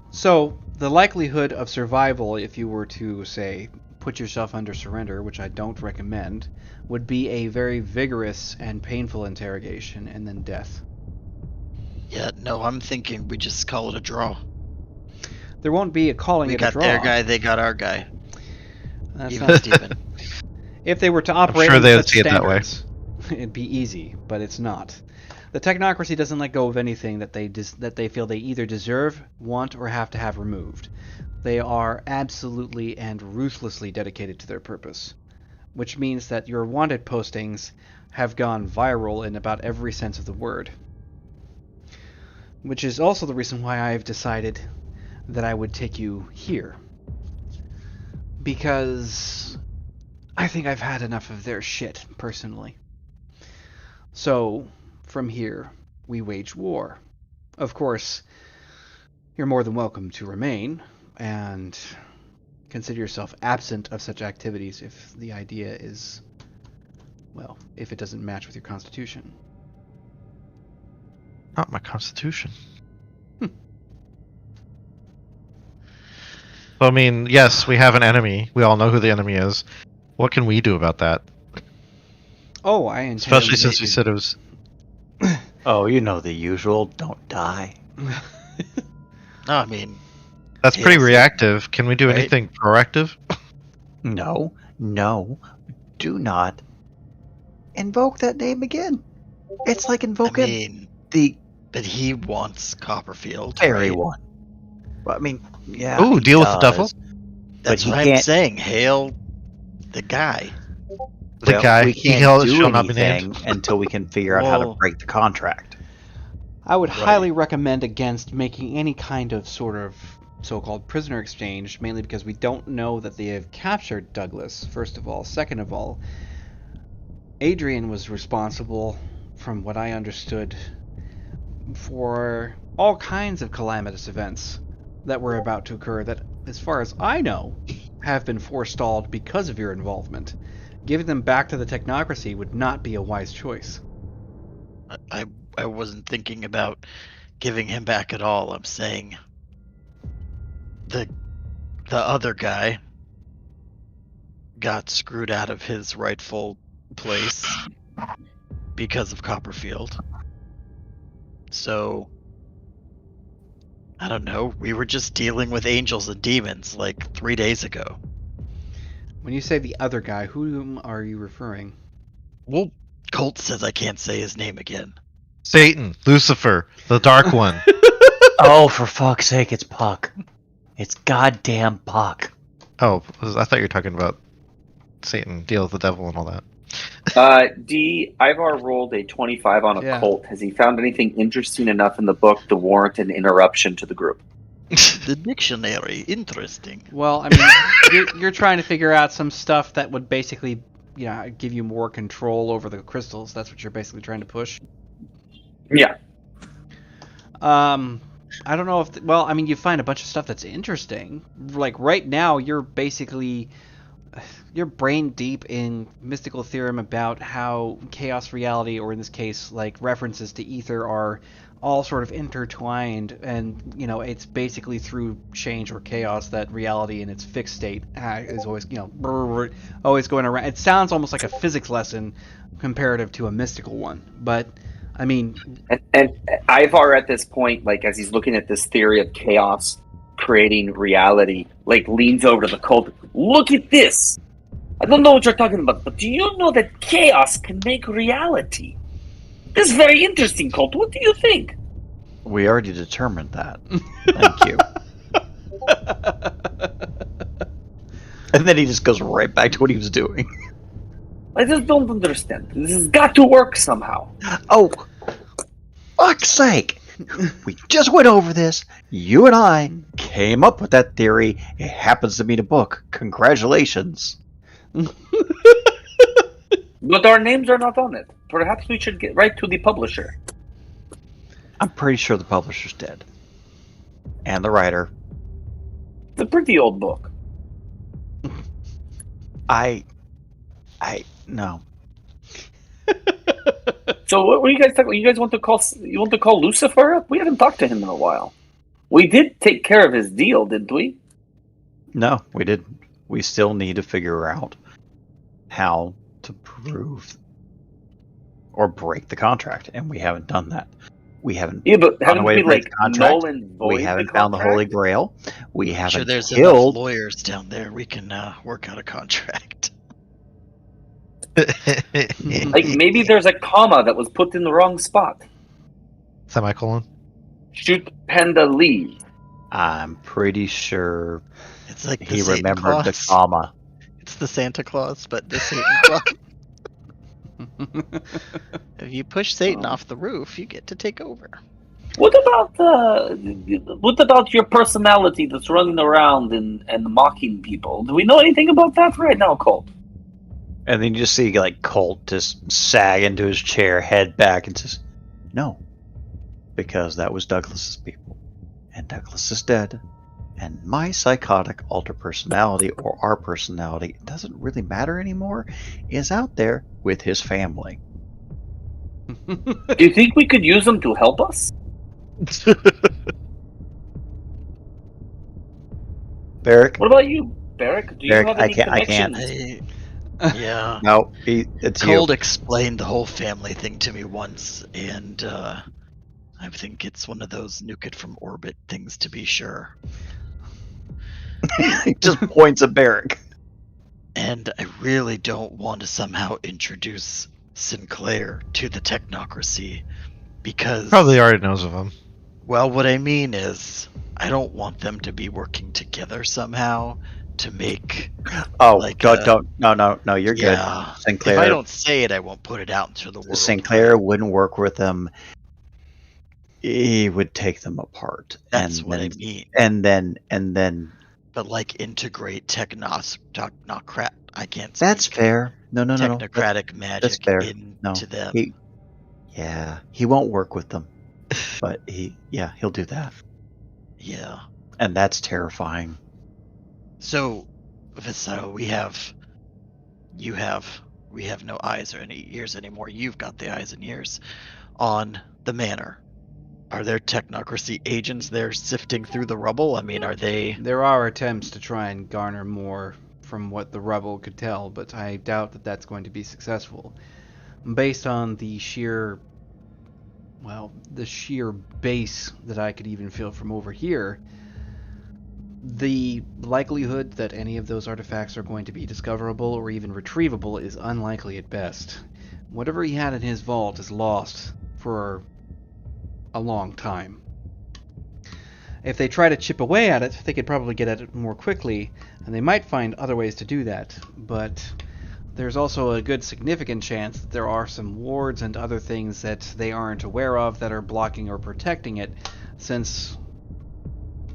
So, the likelihood of survival, if you were to, say, put yourself under surrender, which I don't recommend, would be a very vigorous and painful interrogation, and then death. Yeah, no, I'm thinking we just call it a draw. There won't be a calling it a draw. We got their guy, they got our guy. That's Even not Steven. If they were to operate sure on they would such see it that way. standards, it'd be easy, but it's not. The technocracy doesn't let go of anything that they feel they either deserve, want, or have to have removed. They are absolutely and ruthlessly dedicated to their purpose, which means that your wanted postings have gone viral in about every sense of the word. Which is also the reason why I've decided that I would take you here. Because I think I've had enough of their shit, personally. So, from here, we wage war. Of course, you're more than welcome to remain, and consider yourself absent of such activities if the idea is, well, if it doesn't match with your constitution. Not my constitution. I mean, yes, we have an enemy. We all know who the enemy is. What can we do about that? Oh, I intend... Especially since we said it was... Oh, you know the usual. Don't die. No, I mean... That's pretty Yes. reactive. Can we do Right. anything proactive? No, do not invoke that name again. It's like invoking I mean, the But he wants Copperfield. Very right? one. Well, I mean, yeah. Ooh, he deal with the devil? does, That's he what I'm can't- saying. Hail the guy. The well, guy we he can't do shall not be named. anything until we can figure out how to Whoa. break the contract. I would Right. highly recommend against making any kind of sort of so-called prisoner exchange, mainly because we don't know that they have captured Douglas, first of all. Second of all, Adrian was responsible, from what I understood, for all kinds of calamitous events that were about to occur that, as far as I know, have been forestalled because of your involvement. Giving them back to the technocracy would not be a wise choice. I wasn't thinking about giving him back at all. I'm saying the other guy got screwed out of his rightful place because of Copperfield. So I don't know. We were just dealing with angels and demons like 3 days ago. When you say the other guy, whom are you referring? Well, Colt says I can't say his name again. Satan, Lucifer, the Dark One. Oh, for fuck's sake, it's Puck. It's goddamn Puck. Oh, I thought you were talking about Satan, deal with the devil and all that. D, Ivar rolled a 25 on a Yeah. Colt. Has he found anything interesting enough in the book to warrant an interruption to the group? The dictionary, interesting. Well, I mean, you're trying to figure out some stuff that would basically, give you more control over the crystals. That's what you're basically trying to push. Yeah. I don't know if. You find a bunch of stuff that's interesting. Like right now, you're brain deep in mystical theorem about how chaos reality, or in this case, like references to ether, are all sort of intertwined, and it's basically through change or chaos that reality in its fixed state is always always going around. It sounds almost like a physics lesson comparative to a mystical one, but I mean, And Ivar at this point, like as he's looking at this theory of chaos creating reality, like leans over to the Colt. Look at this. I don't know what you're talking about, but do you know that chaos can make reality? This is very interesting, Colt. What do you think? We already determined that. Thank you. And then he just goes right back to what he was doing. I just don't understand. This has got to work somehow. Oh, fuck's sake! We just went over this. You and I came up with that theory. It happens to be in a book. Congratulations. But our names are not on it. Perhaps we should get right to the publisher. I'm pretty sure the publisher's dead. And the writer. It's a pretty old book. No. So what were you guys talking? You guys want to call Lucifer up? We haven't talked to him in a while. We did take care of his deal, didn't we? No, we didn't. We still need to figure out how to prove or break the contract, and we haven't done that. We haven't. Yeah, but found a haven't way we to break like the contract. null and void We haven't the found the Holy contract? Grail. We I'm haven't sure there's killed. enough lawyers down there. We can work out a contract. Like maybe there's a comma that was put in the wrong spot. Semicolon. Shoot Panda leave. I'm pretty sure It's like the he Satan remembered the Claus. comma. It's the Santa Claus, but the Satan Claus. If you push Satan off the roof, you get to take over. What about your personality that's running around and mocking people? Do we know anything about that right now, Colt? And then you just see like Colt just sag into his chair, head back, and says, "No, because that was Douglas's people, and Douglas is dead, and my psychotic alter personality, or our personality, it doesn't really matter anymore, is out there with his family." Do you think we could use them to help us? Barrick? What about you, Barrick? Do you Barrick, have I any can't- I can't. connections? Yeah. No, it's Cold you. explained the whole family thing to me once, and I think it's one of those nuke it from orbit things to be sure. He just points at Barrick. And I really don't want to somehow introduce Sinclair to the technocracy, Because Probably already knows of him. well, what I mean is, I don't want them to be working together somehow to make Oh, like don't. No. You're good. yeah. Sinclair. If I don't say it, I won't put it out into the world. Sinclair wouldn't work with them. He would take them apart. That's and what then, I mean. And then. But like integrate technocrat. I can't. Speak. That's fair. No. Technocratic magic That's fair. into them. He won't work with them, but he'll do that. Yeah. And that's terrifying. So we have no eyes or any ears anymore. You've got the eyes and ears on the manor. Are there technocracy agents there sifting through the rubble? I mean, are they... There are attempts to try and garner more from what the rubble could tell, but I doubt that that's going to be successful. Based on the sheer base that I could even feel from over here, the likelihood that any of those artifacts are going to be discoverable or even retrievable is unlikely at best. Whatever he had in his vault is lost for a long time. If they try to chip away at it, they could probably get at it more quickly, and they might find other ways to do that, but there's also a good significant chance that there are some wards and other things that they aren't aware of that are blocking or protecting it, since,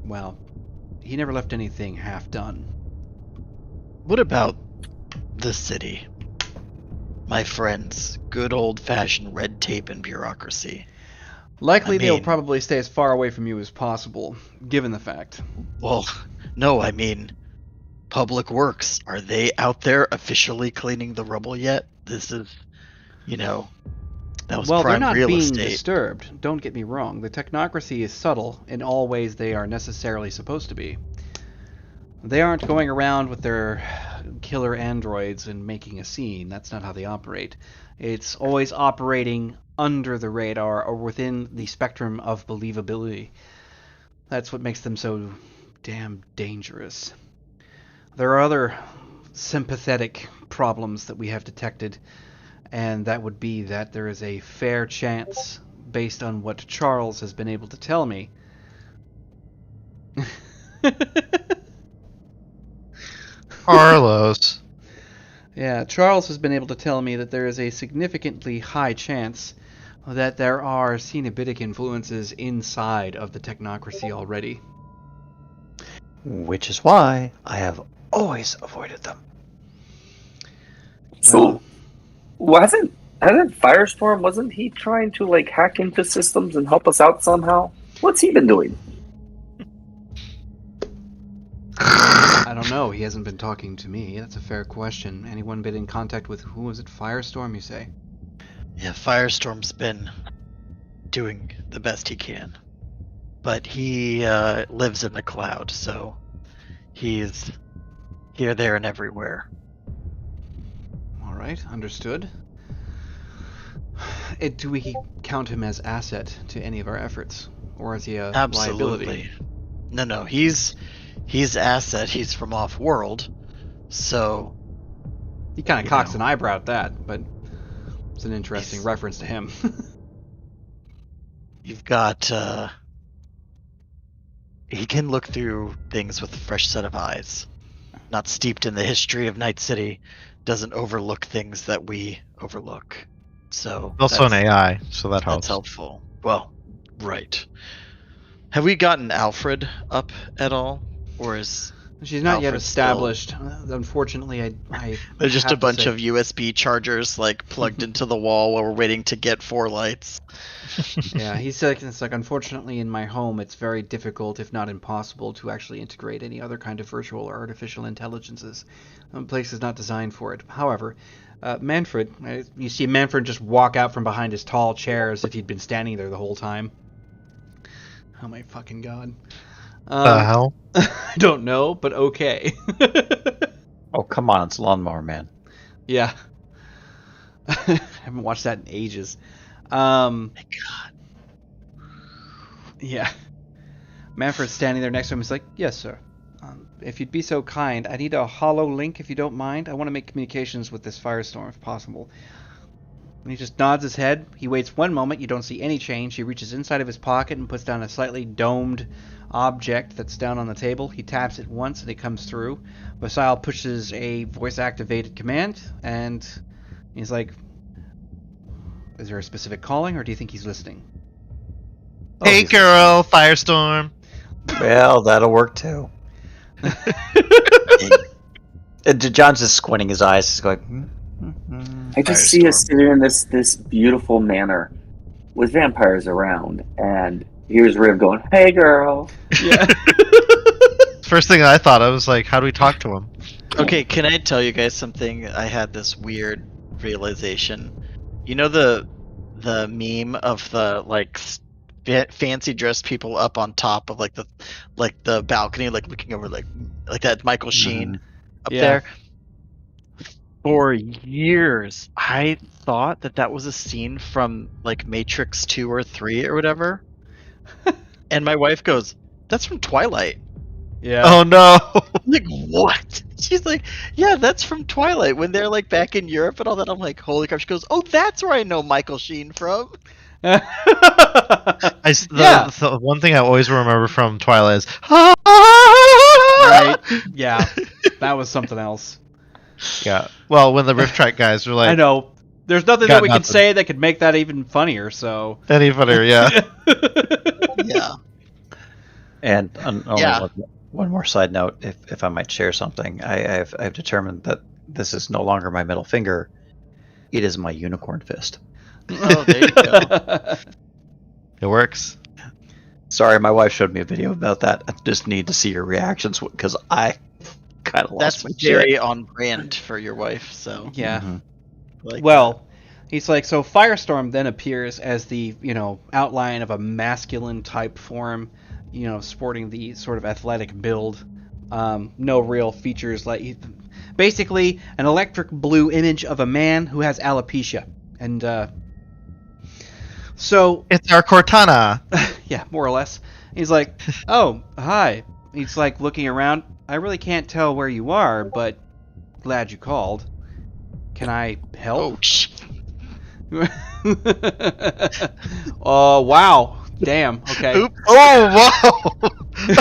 well, he never left anything half done. What about the city? My friends, good old-fashioned red tape and bureaucracy. Likely they'll probably stay as far away from you as possible, given the fact. Well, no, I mean, Public Works, are they out there officially cleaning the rubble yet? This is, that was well, they're prime not real being estate. disturbed. Don't get me wrong. The technocracy is subtle in all ways they are necessarily supposed to be. They aren't going around with their killer androids and making a scene. That's not how they operate. It's always operating under the radar or within the spectrum of believability. That's what makes them so damn dangerous. There are other sympathetic problems that we have detected, and that would be that there is a fair chance, based on what Charles has been able to tell me. Carlos. Yeah, Charles has been able to tell me that there is a significantly high chance that there are Cenobitic influences inside of the technocracy already. Which is why I have always avoided them. So, hasn't Firestorm, wasn't he trying to hack into systems and help us out somehow? What's he been doing? I don't know. He hasn't been talking to me. That's a fair question. Anyone been in contact with, who was it, Firestorm, you say? Yeah, Firestorm's been doing the best he can. But he lives in the cloud, so he's here, there, and everywhere. All right, understood. Do we count him as asset to any of our efforts? Or is he a Absolutely. liability? No, he's asset. He's from off-world, so... He kind of cocks an eyebrow at that, but it's an interesting reference to him. You've got... He can look through things with a fresh set of eyes. Not steeped in the history of Night City, doesn't overlook things that we overlook. So Also an AI, so that helps. That's helpful. Well, right. Have we gotten Alfred up at all? Or is She's not yet Alfred established. Unfortunately, I there's just have a to bunch say- of USB chargers plugged into the wall while we're waiting to get 4 lights. Yeah, he said it's unfortunately in my home it's very difficult, if not impossible, to actually integrate any other kind of virtual or artificial intelligences. The place is not designed for it. However, Manfred, you see Manfred just walk out from behind his tall chair as if he'd been standing there the whole time. Oh my fucking god. The hell? I don't know, but okay. Oh, come on, it's Lawnmower Man. Yeah. I haven't watched that in ages. My god. Yeah. Manfred's standing there next to him. He's like, yes, sir. If you'd be so kind, I need a hollow link if you don't mind. I want to make communications with this Firestorm if possible. And he just nods his head. He waits 1 moment. You don't see any change. He reaches inside of his pocket and puts down a slightly domed object that's down on the table. He taps it once and it comes through. Basile pushes a voice-activated command, and he's like, is there a specific calling, or do you think he's listening? Hey, he's- girl, Firestorm. Well, that'll work too. John's just squinting his eyes, just going. I just see us sitting in this beautiful manor with vampires around, and here's Riv going, "Hey, girl." Yeah. First thing I thought, I was like, how do we talk to him? Okay, can I tell you guys something? I had this weird realization. You know the meme of the like fancy dressed people up on top of like the balcony, like looking over like that Michael Sheen up Yeah. there. For years, I thought that was a scene from like Matrix 2 or 3 or whatever. And my wife goes, "That's from Twilight." Yeah. Oh no! I'm like, what? She's like, "Yeah, that's from Twilight when they're like back in Europe and all that." I'm like, holy crap. She goes, "Oh, that's where I know Michael Sheen from." Yeah. The one thing I always remember from Twilight is Right. Yeah. That was something else. Yeah. Well, when the riff track guys were like, I know. There's nothing got that we can nothing. say that could make that even funnier, so. any funnier, yeah. Yeah. And only Yeah. one more side note, if I might share something, I've determined that this is no longer my middle finger; it is my unicorn fist. Oh, there you go. It works. Sorry, my wife showed me a video about that. I just need to see your reactions because I kind of lost That's my very shit. on brand for your wife. So, Yeah. Mhm. like, Well, he's like, so Firestorm then appears as the, outline of a masculine type form, sporting the sort of athletic build. No real features, basically an electric blue image of a man who has alopecia. And, so, It's our Cortana. yeah, more or less. He's like, oh, hi. He's like looking around. I really can't tell where you are, but glad you called. Can I help? oh, sh- Oh, wow. Damn. Okay. Oop. Oh wow!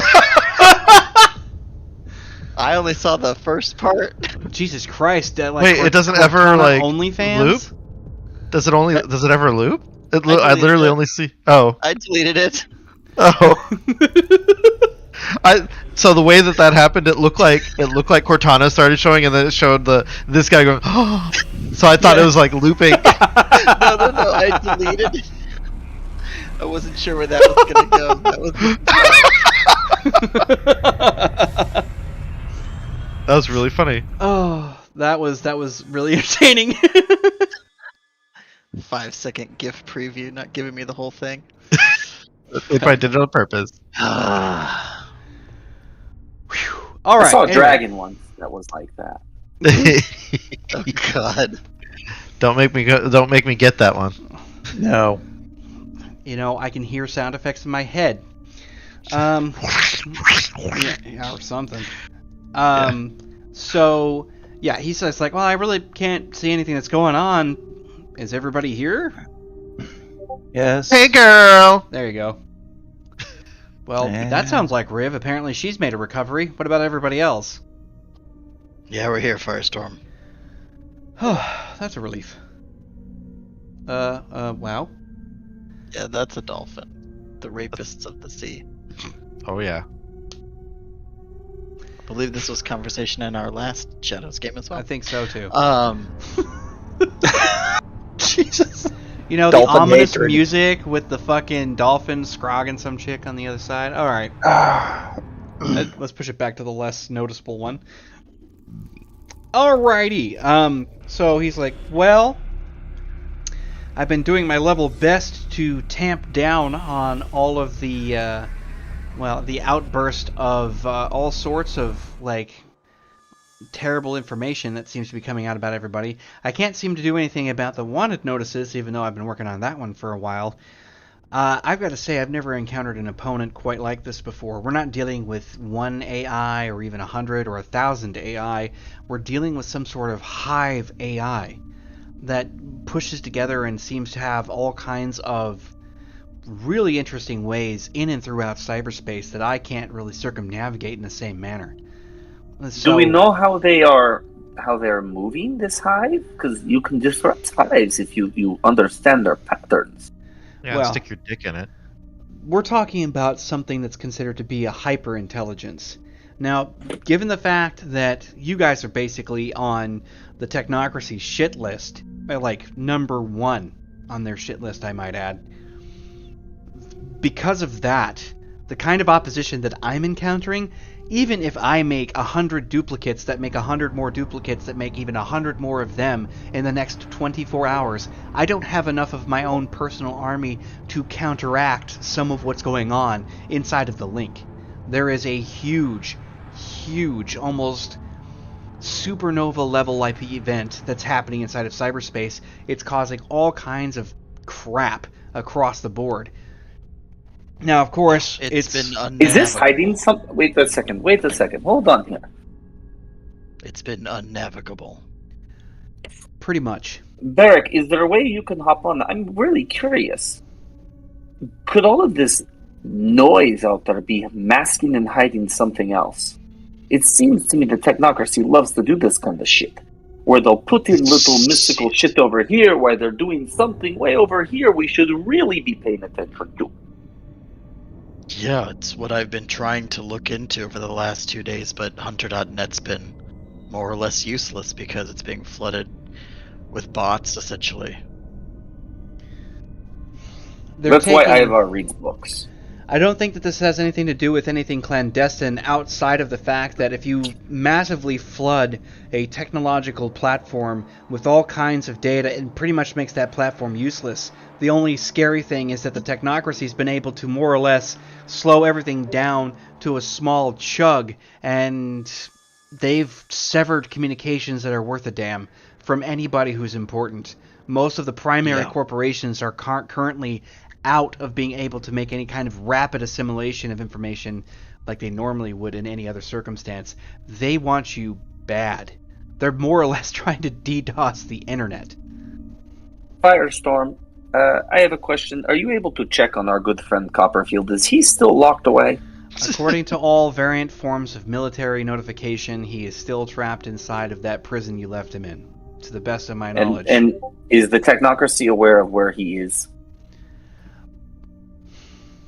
I only saw the first part. Jesus Christ. Wait, it doesn't ever, like, OnlyFans? loop? Does it ever loop? I deleted literally it. only see. Oh. I deleted it. Oh. So the way that happened, it looked like Cortana started showing, and then it showed this guy going. Oh. So I thought it was like looping. No, I deleted it. I wasn't sure where that was gonna go. That was really funny. Oh, that was really entertaining. 5-second GIF preview, not giving me the whole thing. They probably did it on purpose. All I right. saw a anyway. dragon once that was like that. Oh God. Don't make me get that one. No. I can hear sound effects in my head. Yeah, or something. So, yeah, he says, like, well, I really can't see anything that's going on. Is everybody here? Yes. Hey, girl. There you go. Well, Yeah. that sounds like Riv. Apparently she's made a recovery. What about everybody else? Yeah, we're here, Firestorm. Oh, that's a relief. Wow. Yeah, that's a dolphin. The rapists of the sea. Oh yeah. I believe this was conversation in our last Shadows game as well. I think so, too. Jesus. The Dolphin ominous hatred. music with the fucking dolphin scrogging some chick on the other side. All right. Let's push it back to the less noticeable one. Alrighty. So he's like, well, I've been doing my level best to tamp down on all of the, the outburst of all sorts of, terrible information that seems to be coming out about everybody. I can't seem to do anything about the wanted notices, even though I've been working on that one for a while. I've got to say, I've never encountered an opponent quite like this before. We're not dealing with one AI or even 100 or 1,000 AI. We're dealing with some sort of hive AI. that pushes together and seems to have all kinds of really interesting ways in and throughout cyberspace that I can't really circumnavigate in the same manner. Do we So, know how they're moving this hive? Because you can disrupt hives if you understand their patterns. Yeah, Well- stick your dick in it. we're talking about something that's considered to be a hyper intelligence. Now, given the fact that you guys are basically on the technocracy shit list, like number 1 on their shit list, I might add, because of that, the kind of opposition that I'm encountering, even if I make 100 duplicates that make 100 more duplicates that make even 100 more of them in the next 24 hours, I don't have enough of my own personal army to counteract some of what's going on inside of the link. There is a huge, almost supernova level IP event that's happening inside of cyberspace. It's causing all kinds of crap across the board. Now, of course, It's been Is this unnavigable. hiding some? Wait a second. Hold on here. It's been unnavigable. pretty much. Barrick, is there a way you can hop on? I'm really curious. Could all of this noise out there be masking and hiding something else? It seems to me the technocracy loves to do this kind of shit. Where they'll put in little mystical shit over here while they're doing something way over here we should really be paying attention to. Yeah, it's what I've been trying to look into over the last 2 days, but Hunter.net's been more or less useless because it's being flooded with bots, essentially. That's why Ivar reads books. I don't think that this has anything to do with anything clandestine outside of the fact that if you massively flood a technological platform with all kinds of data, it pretty much makes that platform useless. The only scary thing is that the technocracy's been able to more or less slow everything down to a small chug, and they've severed communications that are worth a damn from anybody who's important. Most of the primary corporations are currently out of being able to make any kind of rapid assimilation of information like they normally would in any other circumstance. They want you bad. They're more or less trying to DDoS the internet. Firestorm, I have a question. Are you able to check on our good friend Copperfield? Is he still locked away? According to all variant forms of military notification, he is still trapped inside of that prison you left him in, to the best of my knowledge. And is the technocracy aware of where he is?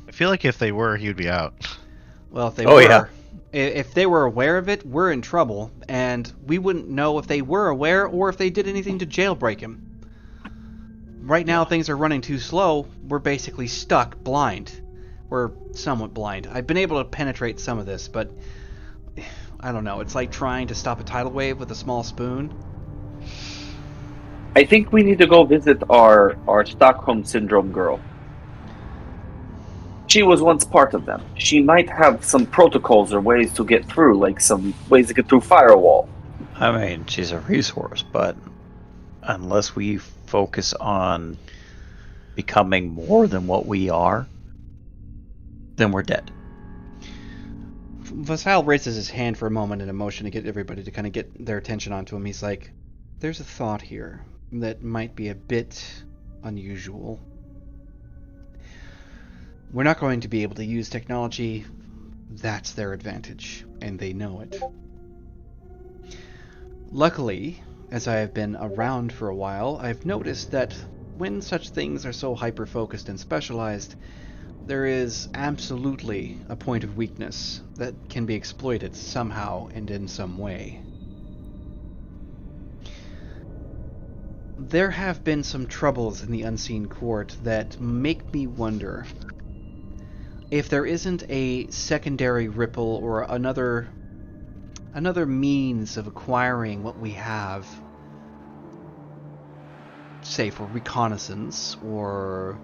I feel like if they were, he would be out. Well, if they Oh, were, yeah. if they were aware of it, we're in trouble, and we wouldn't know if they were aware or if they did anything to jailbreak him. Right now, things are running too slow. We're basically stuck, blind. We're somewhat blind. I've been able to penetrate some of this, but I don't know. It's like trying to stop a tidal wave with a small spoon. I think we need to go visit our Stockholm Syndrome girl. She was once part of them. She might have some protocols or ways to get through, like some ways to get through firewall. I mean, she's a resource, but unless we focus on becoming more than what we are, then we're dead. Vassal raises his hand for a moment in a motion to get everybody to kind of get their attention onto him. He's like, there's a thought here that might be a bit unusual. We're not going to be able to use technology. That's their advantage, and they know it. Luckily, as I have been around for a while, I've noticed that when such things are so hyper-focused and specialized, there is absolutely a point of weakness that can be exploited somehow and in some way. There have been some troubles in the Unseen Court that make me wonder if there isn't a secondary ripple or another means of acquiring what we have, say for reconnaissance or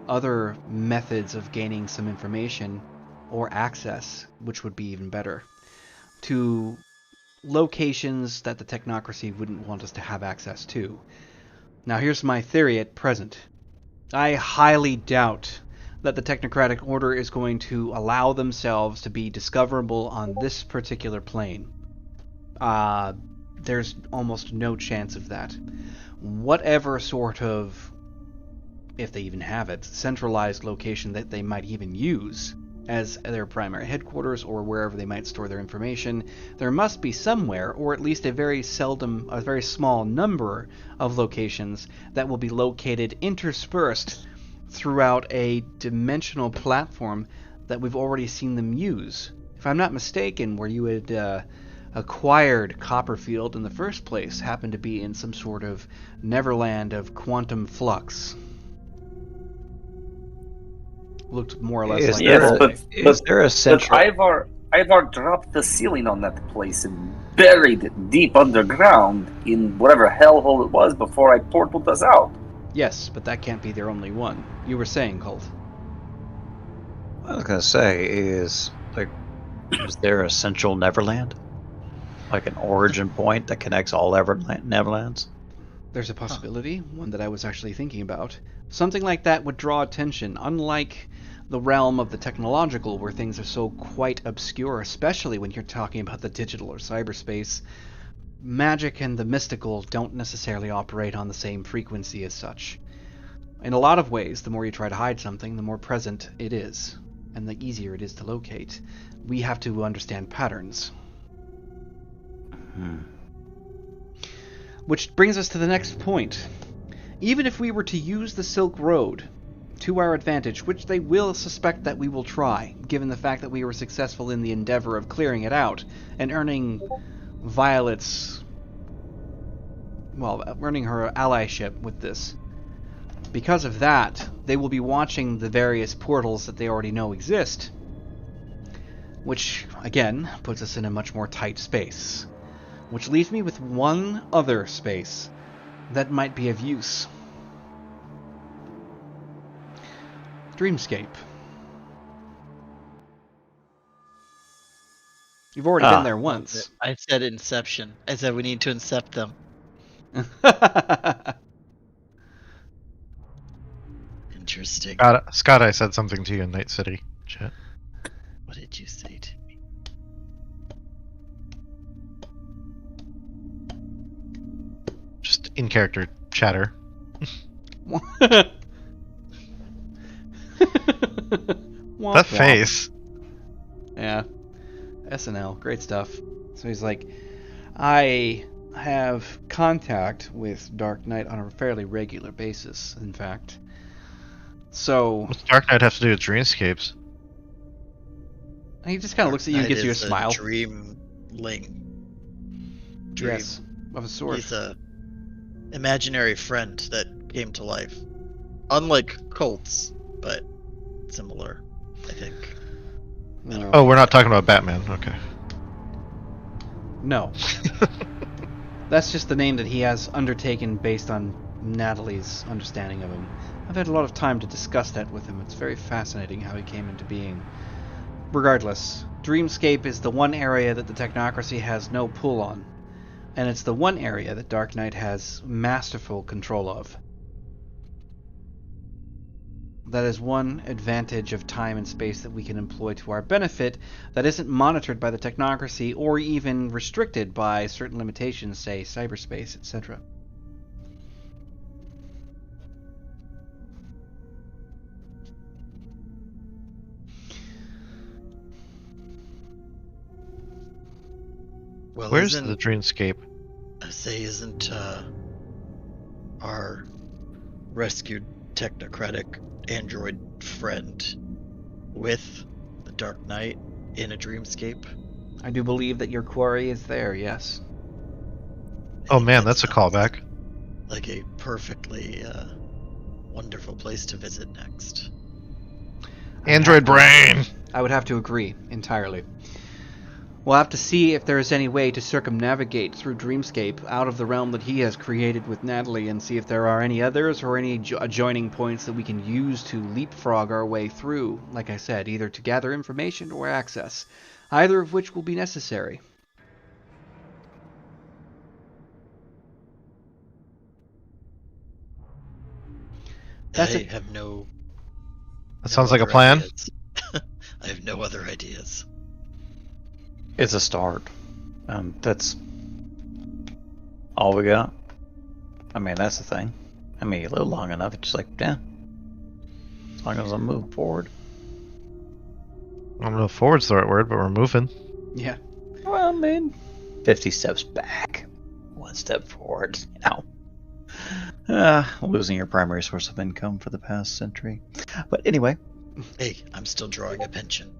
other methods of gaining some information or access, which would be even better, to locations that the technocracy wouldn't want us to have access to. Now here's my theory at present. I highly doubt that the technocratic order is going to allow themselves to be discoverable on this particular plane. there's almost no chance of that. Whatever sort of, if they even have it, centralized location that they might even use as their primary headquarters or wherever they might store their information, there must be somewhere, or at least a very small number of locations that will be located interspersed throughout a dimensional platform that we've already seen them use. If I'm not mistaken, where you had acquired Copperfield in the first place happened to be in some sort of Neverland of quantum flux. Looked more or less Is like Yes, that. but Is there a but central? Ivar dropped the ceiling on that place and buried it deep underground in whatever hellhole it was before I portaled us out. Yes, but that can't be their only one. You were saying, Colt. What I was gonna say is there a central Neverland, like an origin point that connects all Neverlands? There's a possibility, one that I was actually thinking about. Something like that would draw attention, unlike the realm of the technological, where things are so quite obscure, especially when you're talking about the digital or cyberspace. Magic and the mystical don't necessarily operate on the same frequency as such. In a lot of ways, the more you try to hide something, the more present it is, and the easier it is to locate. We have to understand patterns. Which brings us to the next point. Even if we were to use the Silk Road to our advantage, which they will suspect that we will try, given the fact that we were successful in the endeavor of clearing it out and earning Violet's, earning her allyship with this. Because of that, they will be watching the various portals that they already know exist, which, again, puts us in a much more tight space. Which leaves me with one other space that might be of use. Dreamscape. You've already been there once. I said Inception. I said we need to incept them. Interesting. Scott, I said something to you in Night City chat. What did you say to me? Just in character chatter. That face. Yeah. SNL. Great stuff. So he's like, I have contact with Dark Knight on a fairly regular basis, in fact. So... What's Dark Knight have to do with dreamscapes? He just kind of looks at you and gives you a smile. Dreamling. Yes, of a sort. He's a imaginary friend that came to life. Unlike Colt's, but similar, I think. Oh, we're not talking about Batman. Okay. No. That's just the name that he has undertaken based on Natalie's understanding of him. I've had a lot of time to discuss that with him. It's very fascinating how he came into being. Regardless, Dreamscape is the one area that the technocracy has no pull on. And it's the one area that Dark Knight has masterful control of. That is one advantage of time and space that we can employ to our benefit that isn't monitored by the technocracy or even restricted by certain limitations, say cyberspace, etc. Well, Where's the dreamscape? I say, isn't our rescued technocratic android friend with the Dark Knight in a dreamscape? I do believe that your quarry is there, yes. Oh man, that's a callback. Like a perfectly wonderful place to visit next. Android brain! I would have to agree entirely. We'll have to see if there is any way to circumnavigate through Dreamscape out of the realm that he has created with Natalie and see if there are any others or any adjoining points that we can use to leapfrog our way through, like I said, either to gather information or access, either of which will be necessary. I have no... That sounds like a plan. I have no other ideas. It's a start. That's All we got. I mean, that's the thing. I mean, you live long enough, it's just like, yeah. As long as I move forward. I don't know if forward's the right word, but we're moving. Yeah. Well, I mean, 50 steps back, 1 step forward, you know. Losing your primary source of income for the past century. But anyway. Hey, I'm still drawing a pension.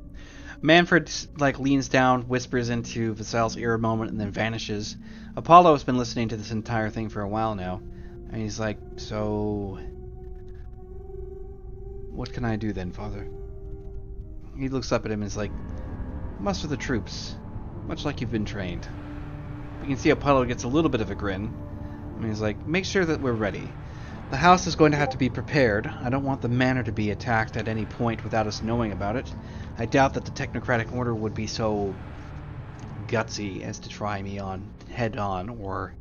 Manfred leans down, whispers into Vasal's ear a moment, and then vanishes. Apollo has been listening to this entire thing for a while now, and he's like, "So, what can I do then, Father?" He looks up at him and is like, "Muster the troops, much like you've been trained." You can see Apollo gets a little bit of a grin, and he's like, "Make sure that we're ready. The house is going to have to be prepared. I don't want the manor to be attacked at any point without us knowing about it. I doubt that the technocratic order would be so gutsy as to try me on head on or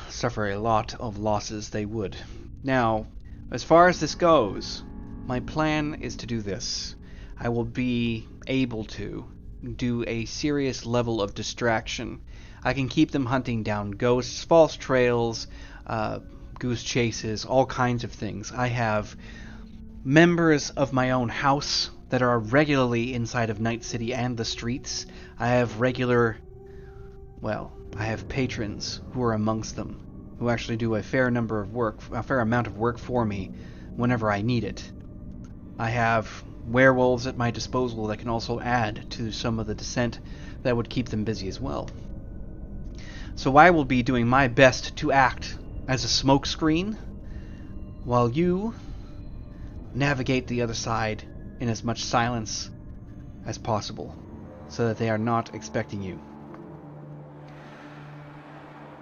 suffer a lot of losses they would. Now, as far as this goes, my plan is to do this. I will be able to do a serious level of distraction. I can keep them hunting down ghosts, false trails, goose chases, all kinds of things. I have members of my own house that are regularly inside of Night City and the streets. I have I have patrons who are amongst them, who actually do a fair amount of work for me whenever I need it. I have werewolves at my disposal that can also add to some of the descent that would keep them busy as well. So I will be doing my best to act as a smokescreen while you navigate the other side in as much silence as possible so that they are not expecting you.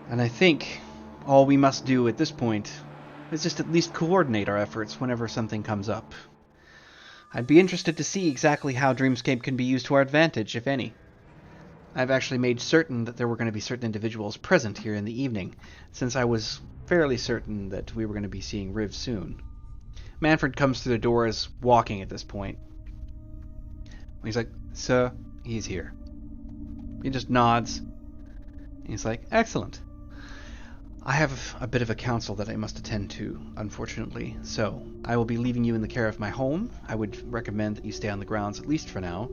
And I think all we must do at this point is just at least coordinate our efforts whenever something comes up. I'd be interested to see exactly how Dreamscape can be used to our advantage, if any. I've actually made certain that there were going to be certain individuals present here in the evening, since I was fairly certain that we were going to be seeing Riv soon. Manfred comes through the doors, walking at this point. He's like, "Sir, he's here." He just nods. He's like, "Excellent. I have a bit of a council that I must attend to, unfortunately, so I will be leaving you in the care of my home. I would recommend that you stay on the grounds, at least for now.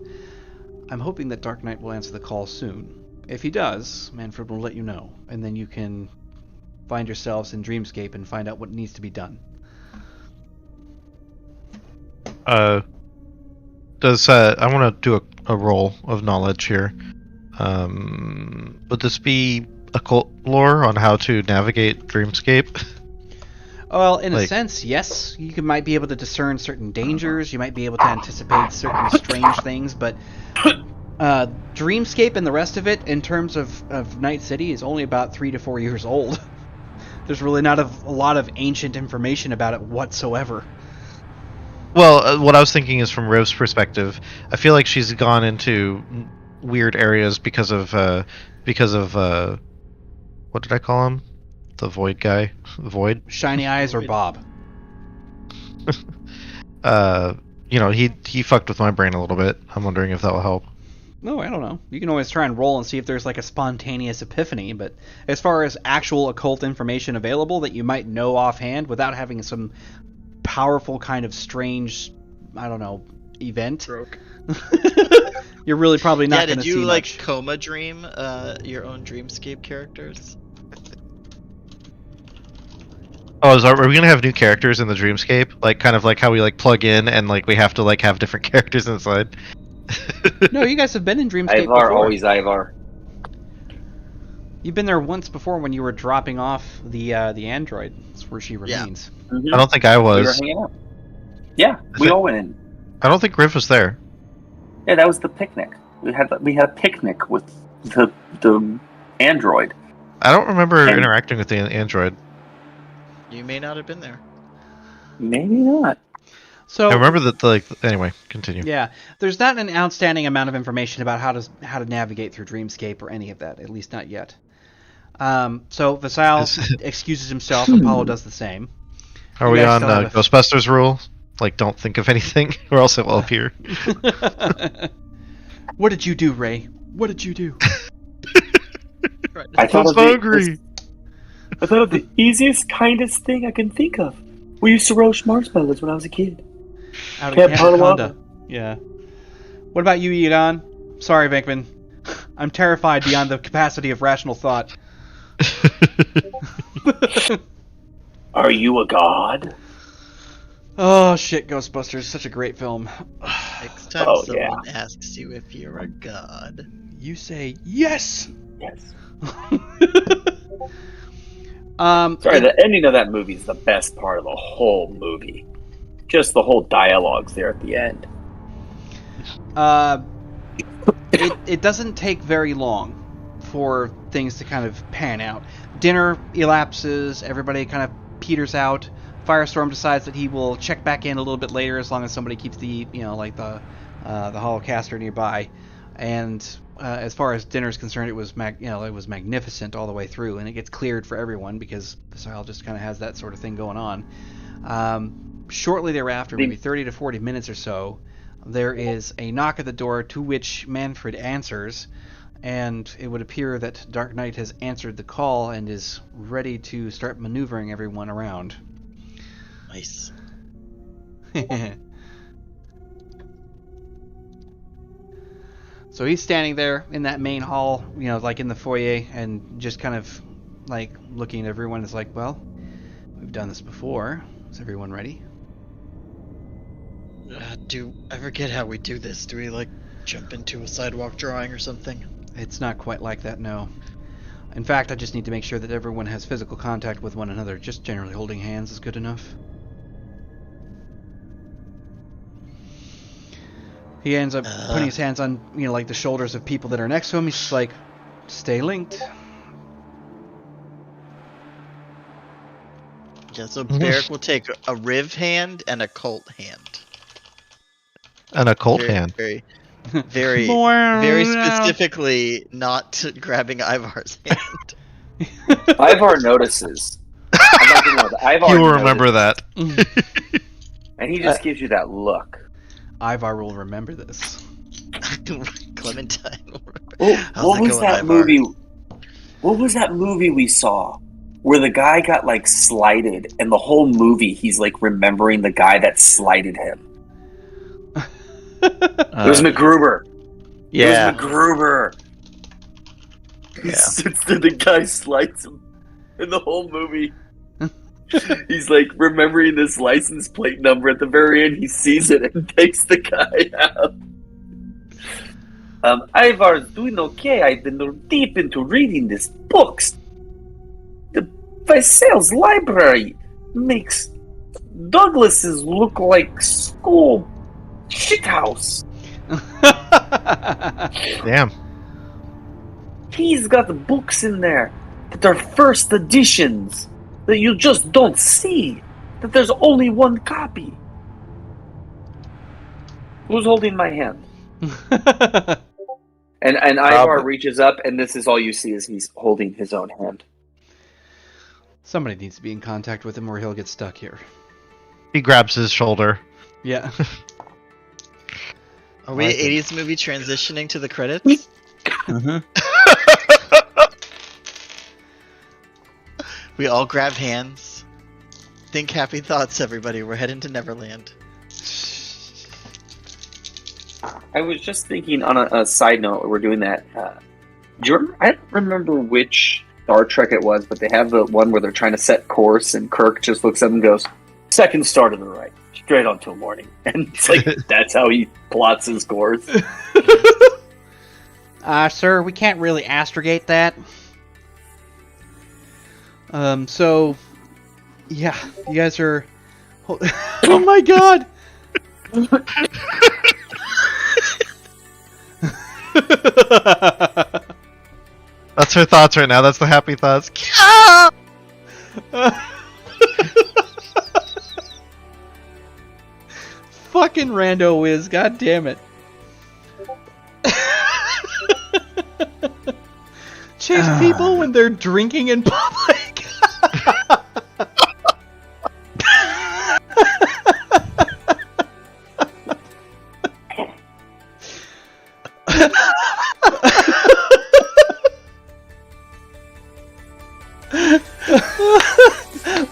I'm hoping that Dark Knight will answer the call soon. If he does, Manfred will let you know, and then you can find yourselves in Dreamscape and find out what needs to be done." I want to do a roll of knowledge here. Would this be occult lore on how to navigate Dreamscape? Well, in a sense, yes. You might be able to discern certain dangers, you might be able to anticipate certain strange things, but Dreamscape and the rest of it, in terms of Night City, is only about 3 to 4 years old. There's really not a lot of ancient information about it whatsoever. Well, what I was thinking is from Riv's perspective. I feel like she's gone into weird areas because of what did I call him? The Void guy? Void? Shiny Eyes or Bob? He fucked with my brain a little bit. I'm wondering if that will help. No, I don't know. You can always try and roll and see if there's like a spontaneous epiphany, but as far as actual occult information available that you might know offhand without having some powerful kind of strange, I don't know, event, you're really probably not going to see much. Did you like coma dream your own Dreamscape characters? Oh, are we gonna have new characters in the Dreamscape? Like kind of like how we like plug in and like we have to like have different characters inside? No, you guys have been in Dreamscape Ivar, before. always Ivar. You've been there once before when you were dropping off the android. That's where she remains. Mm-hmm. I don't think I We were was. hanging out. Yeah, we all went in. I don't think Riff was there. Yeah, that was the picnic. We had a picnic with the android. I don't remember And- interacting with the android. You may not have been there. Maybe not. So I remember that. Anyway, continue. yeah, there's not an outstanding amount of information about how to navigate through Dreamscape or any of that, at least not yet. So Vasal excuses himself. Apollo does the same. Are You we guys on still have a- Ghostbusters rule? Like, don't think of anything, or else it will appear. What did you do, Ray? What did you do? right. I thought I'm of so the, hungry. I thought of the easiest, kindest thing I can think of. We used to roast marshmallows when I was a kid. Out of Camp Camp Tonawanda. Wakanda. Yeah. What about you, Egon? Sorry, Venkman. I'm terrified beyond the capacity of rational thought. Are you a god? Oh shit, Ghostbusters, such a great film. Next time Oh, yeah. someone asks you if you're a god. You say yes. Yes. Sorry, it- the ending of that movie is the best part of the whole movie. Just the whole dialogues there at the end. it doesn't take very long for things to kind of pan out. Dinner elapses, everybody kind of peters out. Firestorm decides that he will check back in a little bit later as long as somebody keeps the the holocaster nearby. And as far as dinner is concerned, it was it was magnificent all the way through, and it gets cleared for everyone because Visile just kind of has that sort of thing going on. Shortly thereafter, maybe 30 to 40 minutes or so, there is a knock at the door to which Manfred answers, and it would appear that Dark Knight has answered the call and is ready to start maneuvering everyone around. Nice. So he's standing there in that main hall, like in the foyer, and just kind of like looking at everyone. Is like, well, we've done this before. Is everyone ready? I forget how we do this. Do we like jump into a sidewalk drawing or something? It's not quite like that, no. In fact, I just need to make sure that everyone has physical contact with one another. Just generally holding hands is good enough. He ends up putting his hands on, like the shoulders of people that are next to him. He's just like, stay linked. Yeah, so Barrick will take a Riv hand and a Colt hand. And a Colt Very, hand. very, very specifically not grabbing Ivar's hand. Ivar notices. Ivar He will remember that. And he just gives you that look. Ivar will remember this. Clementine will remember. What was that movie? What was that movie we saw where the guy got like slighted, and the whole movie he's like remembering the guy that slighted him? It was MacGruber. Yeah. It was MacGruber. Yeah. The guy slights him, and the whole movie. He's like remembering this license plate number. At the very end, he sees it and takes the guy out. Ivar's doing okay. I've been deep into reading these books. The Visal's library makes Douglas's look like school shithouse. Damn. He's got the books in there that are first editions that you just don't see. That there's only one copy. Who's holding my hand? And Ivar reaches up, and this is all you see is he's holding his own hand. Somebody needs to be in contact with him or he'll get stuck here. He grabs his shoulder. Yeah. Are we 80s movie transitioning to the credits? Mm-hmm. We all grab hands. Think happy thoughts, everybody. We're heading to Neverland. I was just thinking on a side note, we're doing that. I don't remember which Star Trek it was, but they have the one where they're trying to set course, and Kirk just looks up and goes, "Second star to the right, straight on till morning." And it's like, that's how he plots his course. Sir, we can't really astrogate that. So, yeah, you guys are... Oh my god! That's her thoughts right now. That's the happy thoughts. Fucking rando whiz, god damn it. Chase people when they're drinking in public.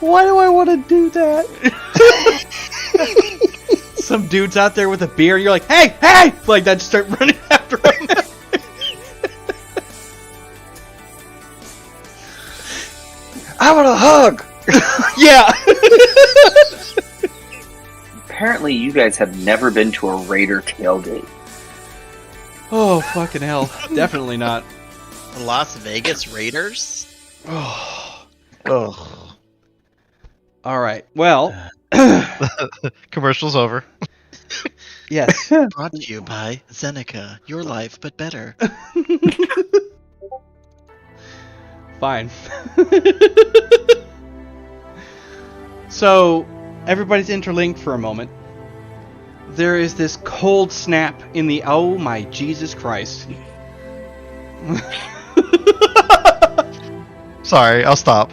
Why do I want to do that? Some dude's out there with a beer, and you're like, hey, hey! Like that, just start running after him. I want a hug. Yeah. Apparently, you guys have never been to a Raider tailgate. Oh, fucking hell. Definitely not. Las Vegas Raiders? Oh. Oh. All right. Well, Commercial's over. yes. Brought to you by Zeneca. Your life, but better. Fine. So, everybody's interlinked for a moment. There is this cold snap in the oh my Jesus Christ. Sorry, I'll stop.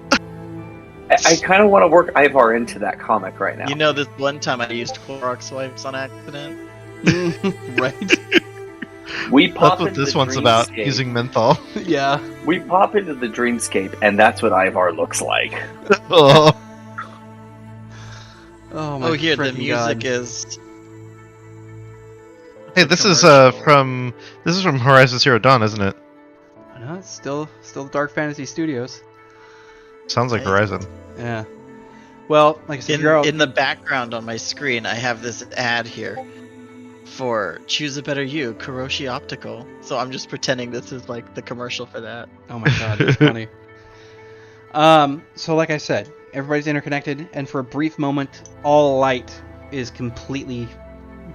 I kind of want to work Ivar into that comic right now. You know, this one time I used Clorox wipes on accident. Right? We That's pop what into this the one's about, dreamscape. using menthol. Yeah. We pop into the dreamscape, and that's what Ivar looks like. Oh. Oh my Oh, here, the frickin' music God. is... Hey, this is commercial. from Horizon Zero Dawn, isn't it? No, it's still Dark Fantasy Studios. Sounds like Hey. Horizon. Yeah. Well, like I said, you're out. In the background on my screen, I have this ad here for Choose a Better You, Kuroshi Optical. So I'm just pretending this is like the commercial for that. Oh my God, that's funny. So like I said, everybody's interconnected, and for a brief moment, all light is completely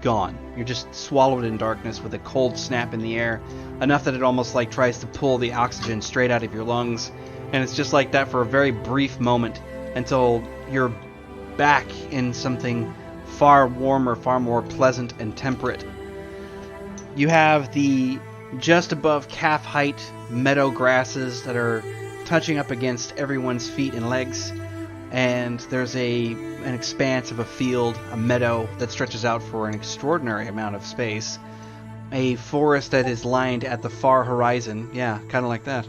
gone. You're just swallowed in darkness with a cold snap in the air, enough that it almost like tries to pull the oxygen straight out of your lungs, and it's just like that for a very brief moment until you're back in something far warmer, far more pleasant and temperate. You have the just above calf height meadow grasses that are touching up against everyone's feet and legs, and there's an expanse of a field, a meadow that stretches out for an extraordinary amount of space. A forest that is lined at the far horizon, yeah, kind of like that.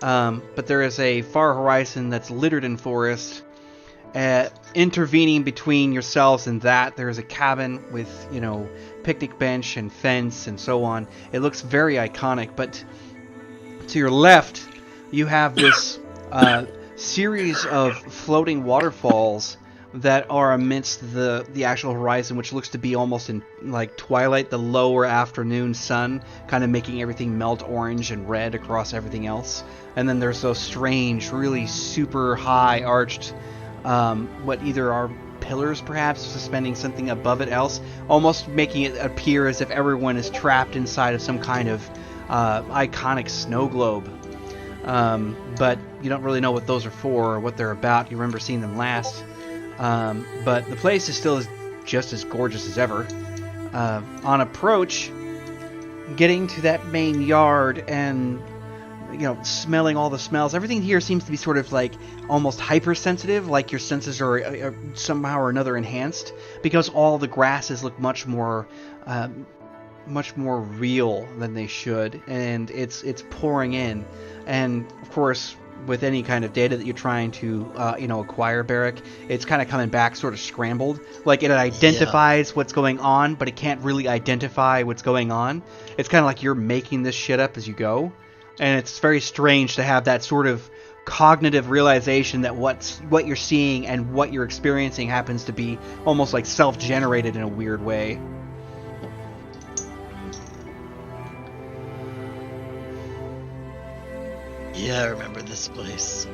But there is a far horizon that's littered in forest. Intervening between yourselves and that, there is a cabin with, picnic bench and fence and so on. It looks very iconic, but to your left, you have this series of floating waterfalls that are amidst the actual horizon, which looks to be almost in like twilight, the lower afternoon sun, kind of making everything melt orange and red across everything else. And then there's those strange, really super high arched, what either are pillars perhaps, suspending something above it else, almost making it appear as if everyone is trapped inside of some kind of iconic snow globe. But you don't really know what those are for or what they're about. You remember seeing them last. But the place is still just as gorgeous as ever. On approach, getting to that main yard and smelling all the smells, everything here seems to be sort of like almost hypersensitive, like your senses are somehow or another enhanced, because all the grasses look much more real than they should, and it's pouring in. And of course, with any kind of data that you're trying to acquire, Barrick, it's kind of coming back sort of scrambled. Like it identifies what's going on, but it can't really identify what's going on. It's kind of like you're making this shit up as you go, and it's very strange to have that sort of cognitive realization that what you're seeing and what you're experiencing happens to be almost like self-generated in a weird way. Yeah, I remember this place.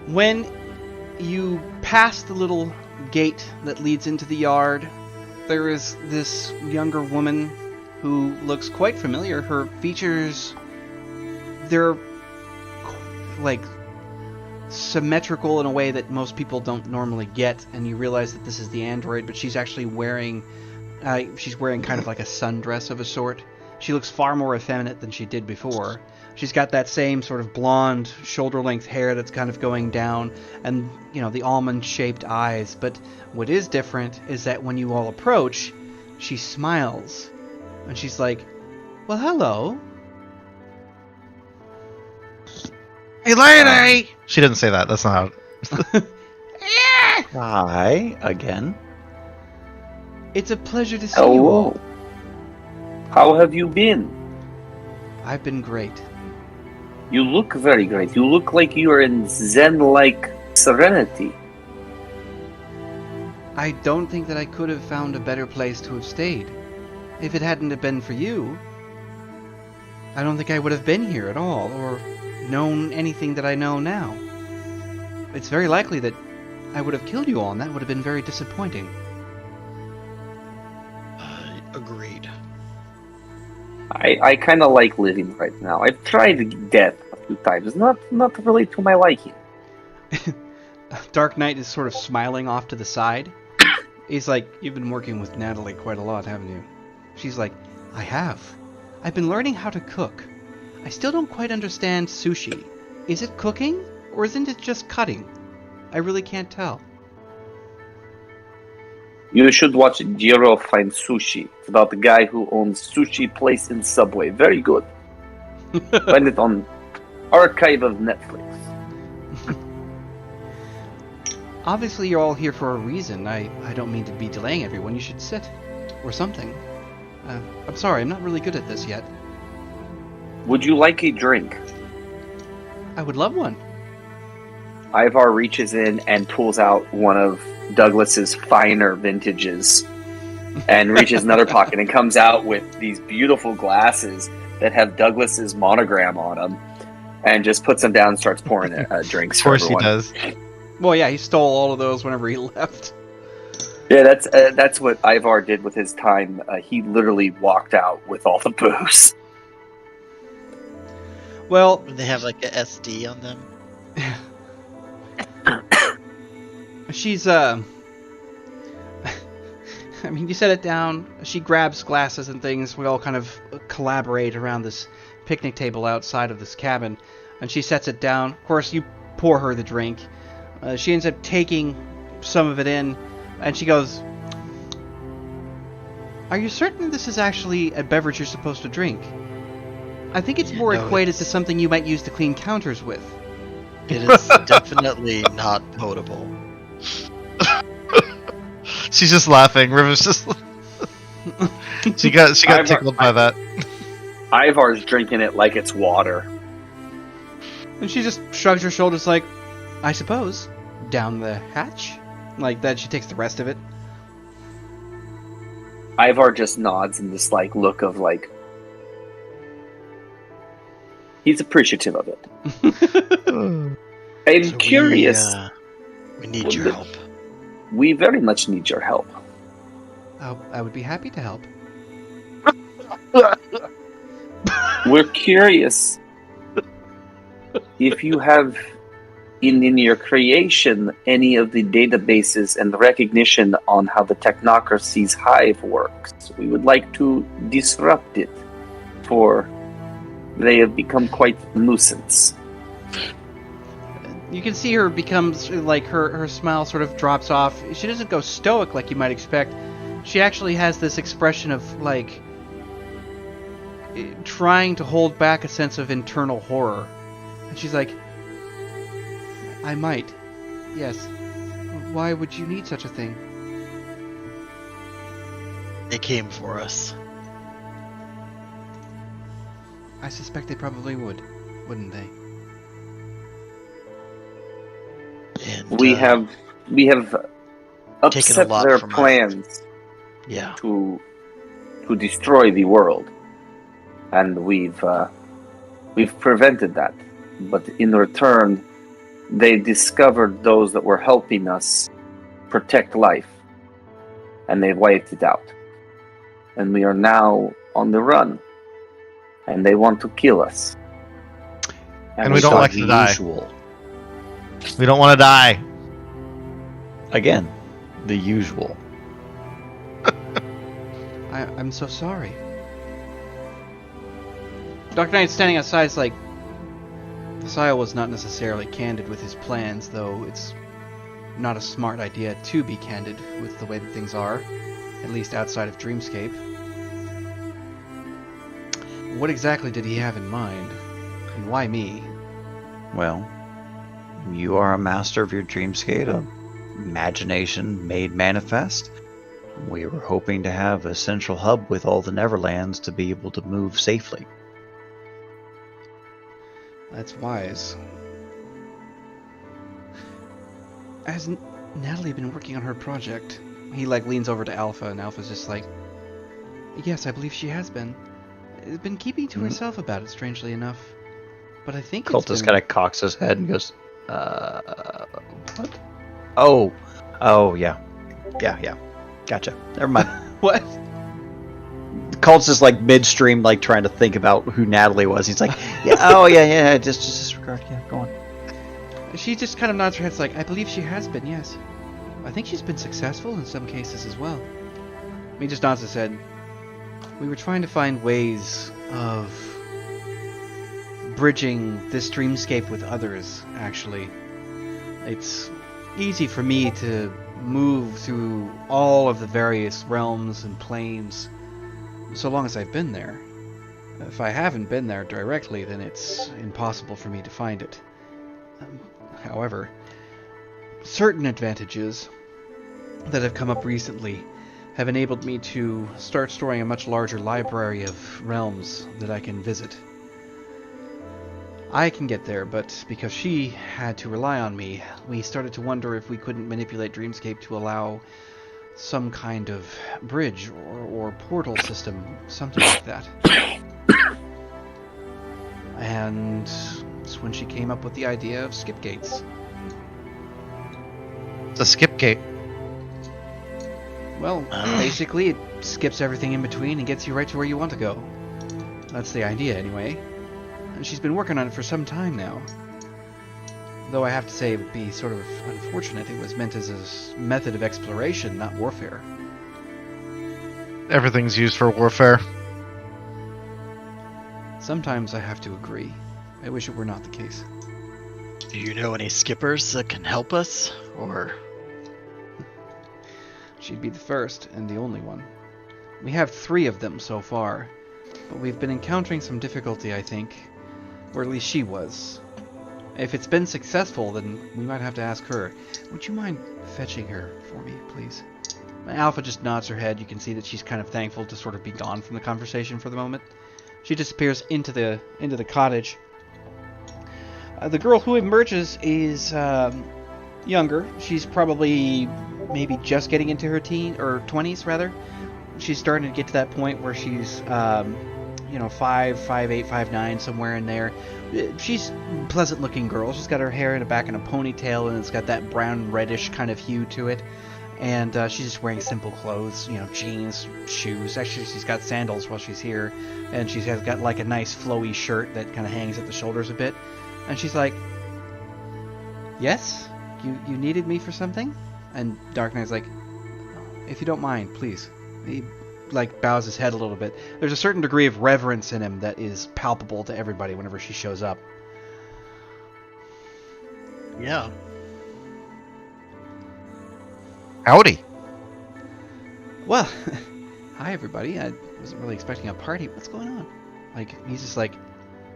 When you pass the little gate that leads into the yard, there is this younger woman who looks quite familiar. Her features, they're like symmetrical in a way that most people don't normally get, and you realize that this is the android, but she's actually wearing kind of like a sundress of a sort. She looks far more effeminate than she did before. She's got that same sort of blonde, shoulder-length hair that's kind of going down, and, the almond-shaped eyes. But what is different is that when you all approach, she smiles. And she's like, "Well, hello." Lucky lady! She didn't say that. That's not how. Hi again. It's a pleasure to see you all. How have you been? I've been great. You look very great. You look like you are in Zen-like serenity. I don't think that I could have found a better place to have stayed. If it hadn't have been for you, I don't think I would have been here at all, or known anything that I know now. It's very likely that I would have killed you all, and that would have been very disappointing. Agreed. I kind of like living right now. I've tried death a few times. Not really to my liking. Dark Knight is sort of smiling off to the side. He's like, "You've been working with Natalie quite a lot, haven't you?" She's like, "I have. I've been learning how to cook. I still don't quite understand sushi. Is it cooking, or isn't it just cutting? I really can't tell." You should watch Jiro Finds Sushi. It's about the guy who owns sushi place in Subway. Very good. Find it on Archive of Netflix. Obviously, you're all here for a reason. I don't mean to be delaying everyone. You should sit. Or something. I'm sorry, I'm not really good at this yet. Would you like a drink? I would love one. Ivar reaches in and pulls out one of Douglas's finer vintages and reaches another pocket and comes out with these beautiful glasses that have Douglas's monogram on them and just puts them down and starts pouring drinks for everyone. Of course he does. Well, yeah, he stole all of those whenever he left. Yeah, that's what Ivar did with his time. He literally walked out with all the booze. Well, They have like a SD on them. she's, I mean, you set it down, she grabs glasses and things, we all kind of collaborate around this picnic table outside of this cabin, and she sets it down. Of course, you pour her the drink. She ends up taking some of it in, and she goes, "Are you certain this is actually a beverage you're supposed to drink? I think it's more No, equated it's- to something you might use to clean counters with." It is definitely not potable. She's just laughing. River's just. she got Ivar- tickled by that. Ivar's drinking it like it's water. And she just shrugs her shoulders like, "I suppose. Down the hatch?" Like that, she takes the rest of it. Ivar just nods in this like look of like he's appreciative of it. I'm So curious. We need your help. We very much need your help. I would be happy to help. We're curious if you have in your creation any of the databases and the recognition on how the technocracy's hive works. We would like to disrupt it, for they have become quite a nuisance. You can see her becomes, like, her smile sort of drops off. She doesn't go stoic like you might expect. She actually has this expression of, like, trying to hold back a sense of internal horror. And she's like, "I might. Yes. Why would you need such a thing?" They came for us. I suspect they probably would, wouldn't they? And, We have taken a upset lot their from us. plans Yeah. to destroy the world, and we've prevented that. But in return, they discovered those that were helping us protect life, and they wiped it out. And we are now on the run, and they want to kill us. And we don't like to die. Usual. We don't want to die. Again, the usual. I'm so sorry. Dr. Knight's standing outside. It's like, Thasiel was not necessarily candid with his plans, though it's not a smart idea to be candid with the way that things are, at least outside of Dreamscape. What exactly did he have in mind? And why me? Well, you are a master of your dreamscape, of imagination made manifest. We were hoping to have a central hub with all the Neverlands to be able to move safely. That's wise. Has Natalie been working on her project? He like leans over to Alpha, and Alpha's just like, yes, I believe she has been. Been keeping to herself about it, strangely enough. But I think it's Cultist been... kind of cocks his head and goes, what? Oh, yeah. Yeah. Gotcha. Never mind. What? Cultist is like midstream, like trying to think about who Natalie was. He's like, yeah, just disregard. Yeah, go on. She just kind of nods her head, like, I believe she has been, yes. I think she's been successful in some cases as well. He just nods his head. We were trying to find ways of bridging this dreamscape with others, actually. It's easy for me to move through all of the various realms and planes so long as I've been there. If I haven't been there directly, then it's impossible for me to find it. However, certain advantages that have come up recently have enabled me to start storing a much larger library of realms that I can visit. I can get there, but because she had to rely on me, we started to wonder if we couldn't manipulate Dreamscape to allow some kind of bridge or portal system, something like that. And it's when she came up with the idea of skip gates. The skip gate. Well, basically it skips everything in between and gets you right to where you want to go. That's the idea, anyway. And she's been working on it for some time now. Though I have to say it would be sort of unfortunate. It was meant as a method of exploration, not warfare. Everything's used for warfare. Sometimes I have to agree. I wish it were not the case. Do you know any skippers that can help us? Or... She'd be the first and the only one. We have 3 of them so far, but we've been encountering some difficulty, I think. Or at least she was. If it's been successful, then we might have to ask her. Would you mind fetching her for me, please? Alpha just nods her head. You can see that she's kind of thankful to sort of be gone from the conversation for the moment. She disappears into the cottage. The girl who emerges is younger. She's probably maybe just getting into her 20s rather. She's starting to get to that point where she's 5'8", 5'9", somewhere in there. She's a pleasant looking girl. She's got her hair in the back in a ponytail, and it's got that brown reddish kind of hue to it. And she's just wearing simple clothes, jeans, shoes. Actually, she's got sandals while she's here, and she's got like a nice flowy shirt that kind of hangs at the shoulders a bit. And she's like, "Yes, you needed me for something?" And Dark Knight's like, "If you don't mind, please." He like bows his head a little bit. There's a certain degree of reverence in him that is palpable to everybody whenever she shows up. Yeah. Howdy. Well, hi everybody. I wasn't really expecting a party. What's going on? Like, he's just like,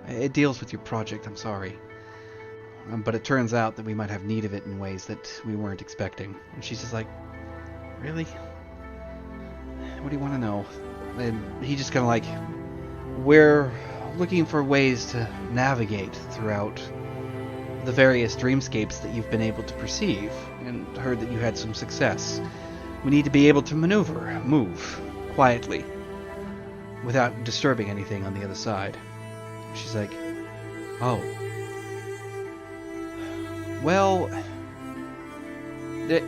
it deals with your project, I'm sorry. But it turns out that we might have need of it in ways that we weren't expecting. And she's just like, really? What do you want to know? And he just kind of like, we're looking for ways to navigate throughout the various dreamscapes that you've been able to perceive, and heard that you had some success. We need to be able to maneuver, move, quietly, without disturbing anything on the other side. She's like, oh. Well,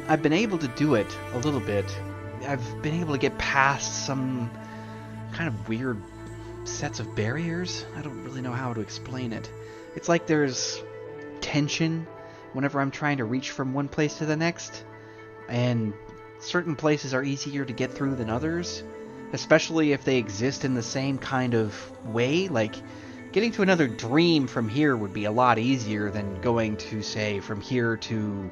I've been able to do it a little bit. I've been able to get past some kind of weird sets of barriers. I don't really know how to explain it. It's like there's tension whenever I'm trying to reach from one place to the next, and certain places are easier to get through than others, especially if they exist in the same kind of way. Like, getting to another dream from here would be a lot easier than going to, say, from here to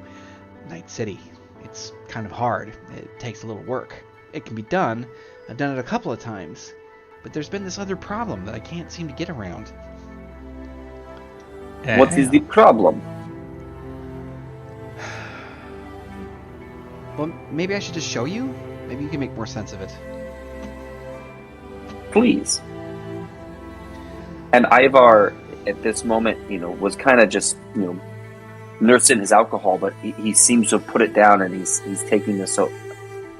Night City. It's kind of hard. It takes a little work. It can be done. I've done it a couple of times. But there's been this other problem that I can't seem to get around. What is the problem? Well, maybe I should just show you. Maybe you can make more sense of it. Please. And Ivar, at this moment, was kind of just, nursing his alcohol, but he seems to have put it down, and he's taking this so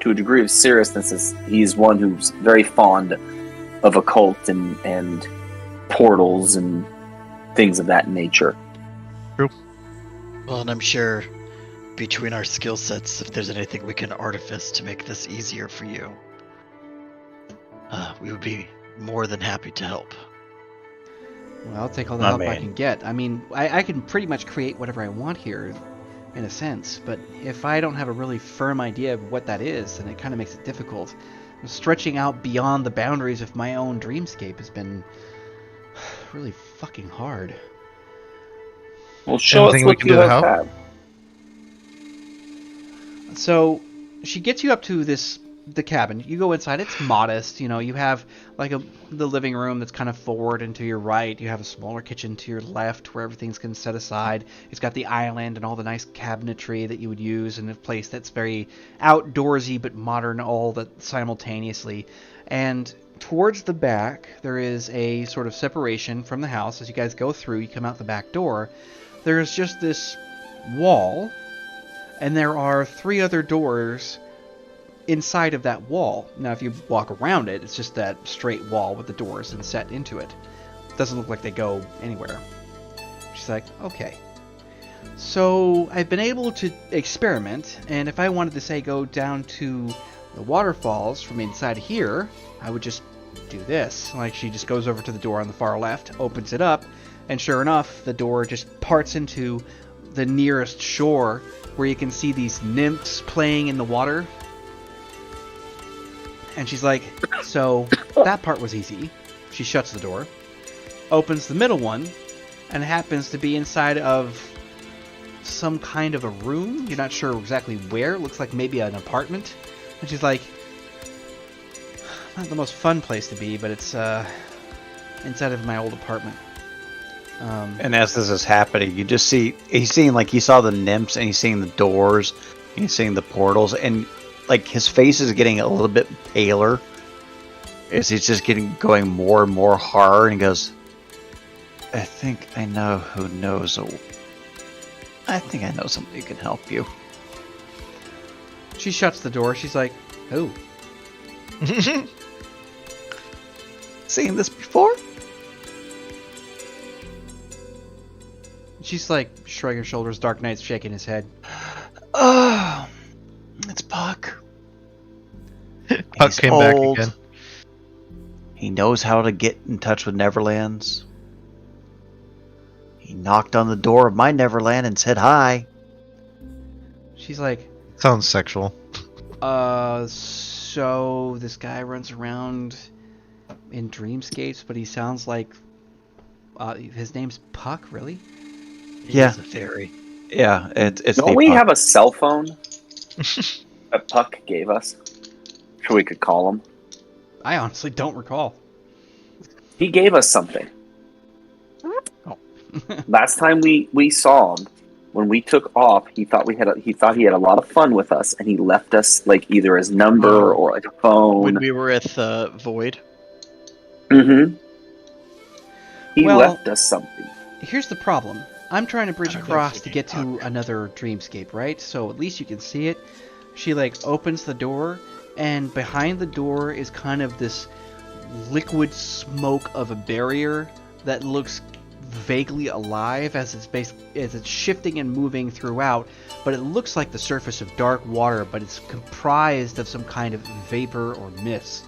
to a degree of seriousness, as he's one who's very fond of occult and portals and things of that nature. Well, and I'm sure between our skill sets, if there's anything we can artifice to make this easier for you, we would be more than happy to help. Well, I'll take all the help I can get. I mean, I can pretty much create whatever I want here, in a sense, but if I don't have a really firm idea of what that is, then it kind of makes it difficult. Stretching out beyond the boundaries of my own dreamscape has been really fucking hard. Well, show us what you have. So, she gets you up to the cabin. You go inside. It's modest. You have like the living room that's kind of forward and to your right. You have a smaller kitchen to your left where everything's kind of set aside. It's got the island and all the nice cabinetry that you would use in a place that's very outdoorsy but modern all that simultaneously. And towards the back, there is a sort of separation from the house. As you guys go through, you come out the back door. There's just this wall, and there are 3 other doors inside of that wall. Now, if you walk around it, it's just that straight wall with the doors and set into it. Doesn't look like they go anywhere. She's like, okay. So, I've been able to experiment, and if I wanted to, say, go down to the waterfalls from inside here, I would just do this. Like, she just goes over to the door on the far left, opens it up, and sure enough, the door just parts into the nearest shore, where you can see these nymphs playing in the water. And she's like, so that part was easy. She shuts the door, opens the middle one, and it happens to be inside of some kind of a room. You're not sure exactly where. It looks like maybe an apartment. And she's like, not the most fun place to be, but it's inside of my old apartment. And as this is happening, you just see he's saw the nymphs, and he's seeing the doors, and he's seeing the portals, and like his face is getting a little bit paler as he's just going more and more hard, and he goes, I think I know who knows. I think I know somebody who can help you. She shuts the door. She's like, who? Seen this before? She's like shrugging her shoulders. Dark Knight's shaking his head. Oh, it's Puck. Puck came back again. He knows how to get in touch with Neverlands. He knocked on the door of my Neverland and said hi. She's like, sounds sexual. So this guy runs around in dreamscapes, but he sounds like his name's Puck, really? Yeah. He's a fairy. Yeah, it's Don't we have a cell phone that Puck gave us? So we could call him. I honestly don't recall. He gave us something. Oh. Last time we saw him, when we took off, he thought he had a lot of fun with us, and he left us like either his number or like a phone. When we were at Void. Mm-hmm. He left us something. Here's the problem. I'm trying to bridge I don't across think to he get to another dreamscape, right? So at least you can see it. She like opens the door, and behind the door is kind of this liquid smoke of a barrier that looks vaguely alive as it's shifting and moving throughout, but it looks like the surface of dark water, but it's comprised of some kind of vapor or mist.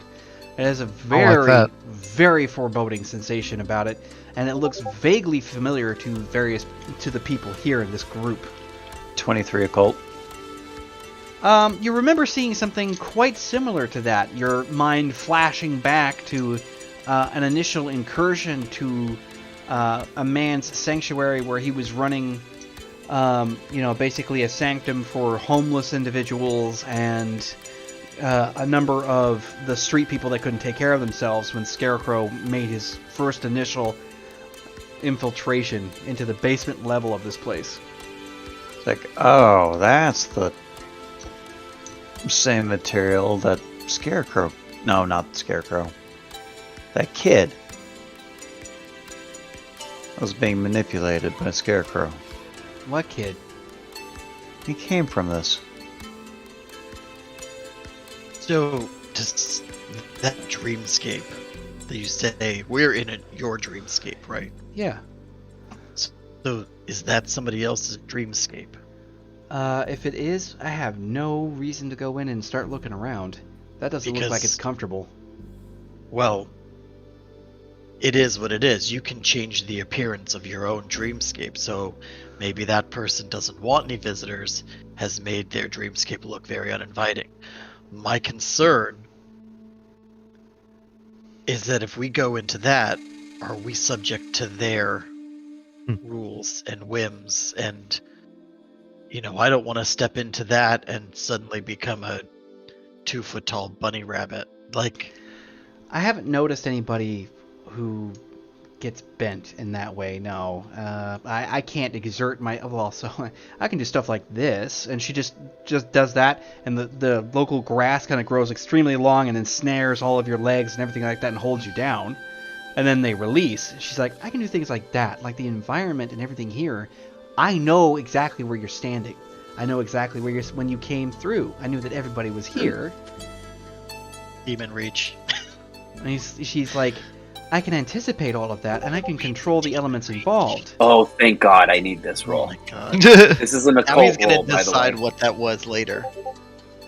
It has a very foreboding sensation about it, and it looks vaguely familiar to the people here in this group. 23 occult. You remember seeing something quite similar to that, your mind flashing back to an initial incursion to a man's sanctuary where he was running, basically a sanctum for homeless individuals and a number of the street people that couldn't take care of themselves when Scarecrow made his first initial infiltration into the basement level of this place. It's like, oh, that's the same material that Scarecrow. No, not Scarecrow. That kid was being manipulated by Scarecrow. What kid? He came from this. So, does that dreamscape that you say we're in your dreamscape, right? Yeah. So, is that somebody else's dreamscape? If it is, I have no reason to go in and start looking around. That doesn't look like it's comfortable. Well, it is what it is. You can change the appearance of your own dreamscape, so maybe that person doesn't want any visitors, has made their dreamscape look very uninviting. My concern is that if we go into that, are we subject to their rules and whims? And, I don't want to step into that and suddenly become a 2-foot tall bunny rabbit. I haven't noticed anybody who gets bent in that way. No, I can't exert my so I can do stuff like this, and she just does that, and the local grass kind of grows extremely long and then snares all of your legs and everything like that and holds you down, and then they release. She's like, I can do things like that, like the environment and everything here. I know exactly where you're standing. I know exactly where when you came through. I knew that everybody was here. Demon reach. And she's like, I can anticipate all of that, and I can control the elements involved. Oh, thank God, I need this Oh roll. my god. This is an Now occult he's gonna roll, by the decide way. what that was later.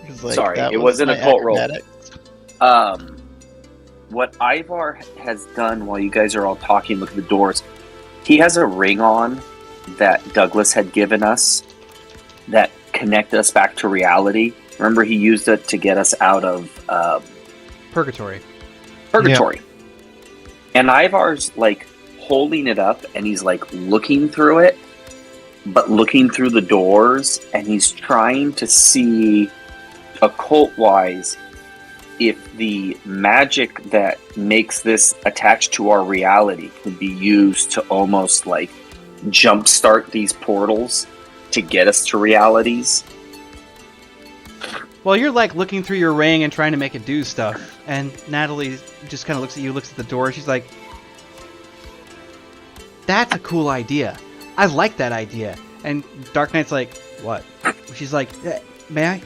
'Cause, Sorry, that it was an my occult roll. acrobatics. What Ivar has done while you guys are all talking, look at the doors. He has a ring on that Douglas had given us that connect us back to reality. Remember, he used it to get us out of Purgatory. purgatory. And Ivar's like holding it up, and he's like looking through it, but looking through the doors, and he's trying to see occult-wise if the magic that makes this attached to our reality can be used to almost like jumpstart these portals to get us to realities. Well, you're like looking through your ring and trying to make it do stuff, and Natalie just kind of looks at you, looks at the door, she's like, that's a cool idea. I like that idea. And Dark Knight's like, what? She's like, may I?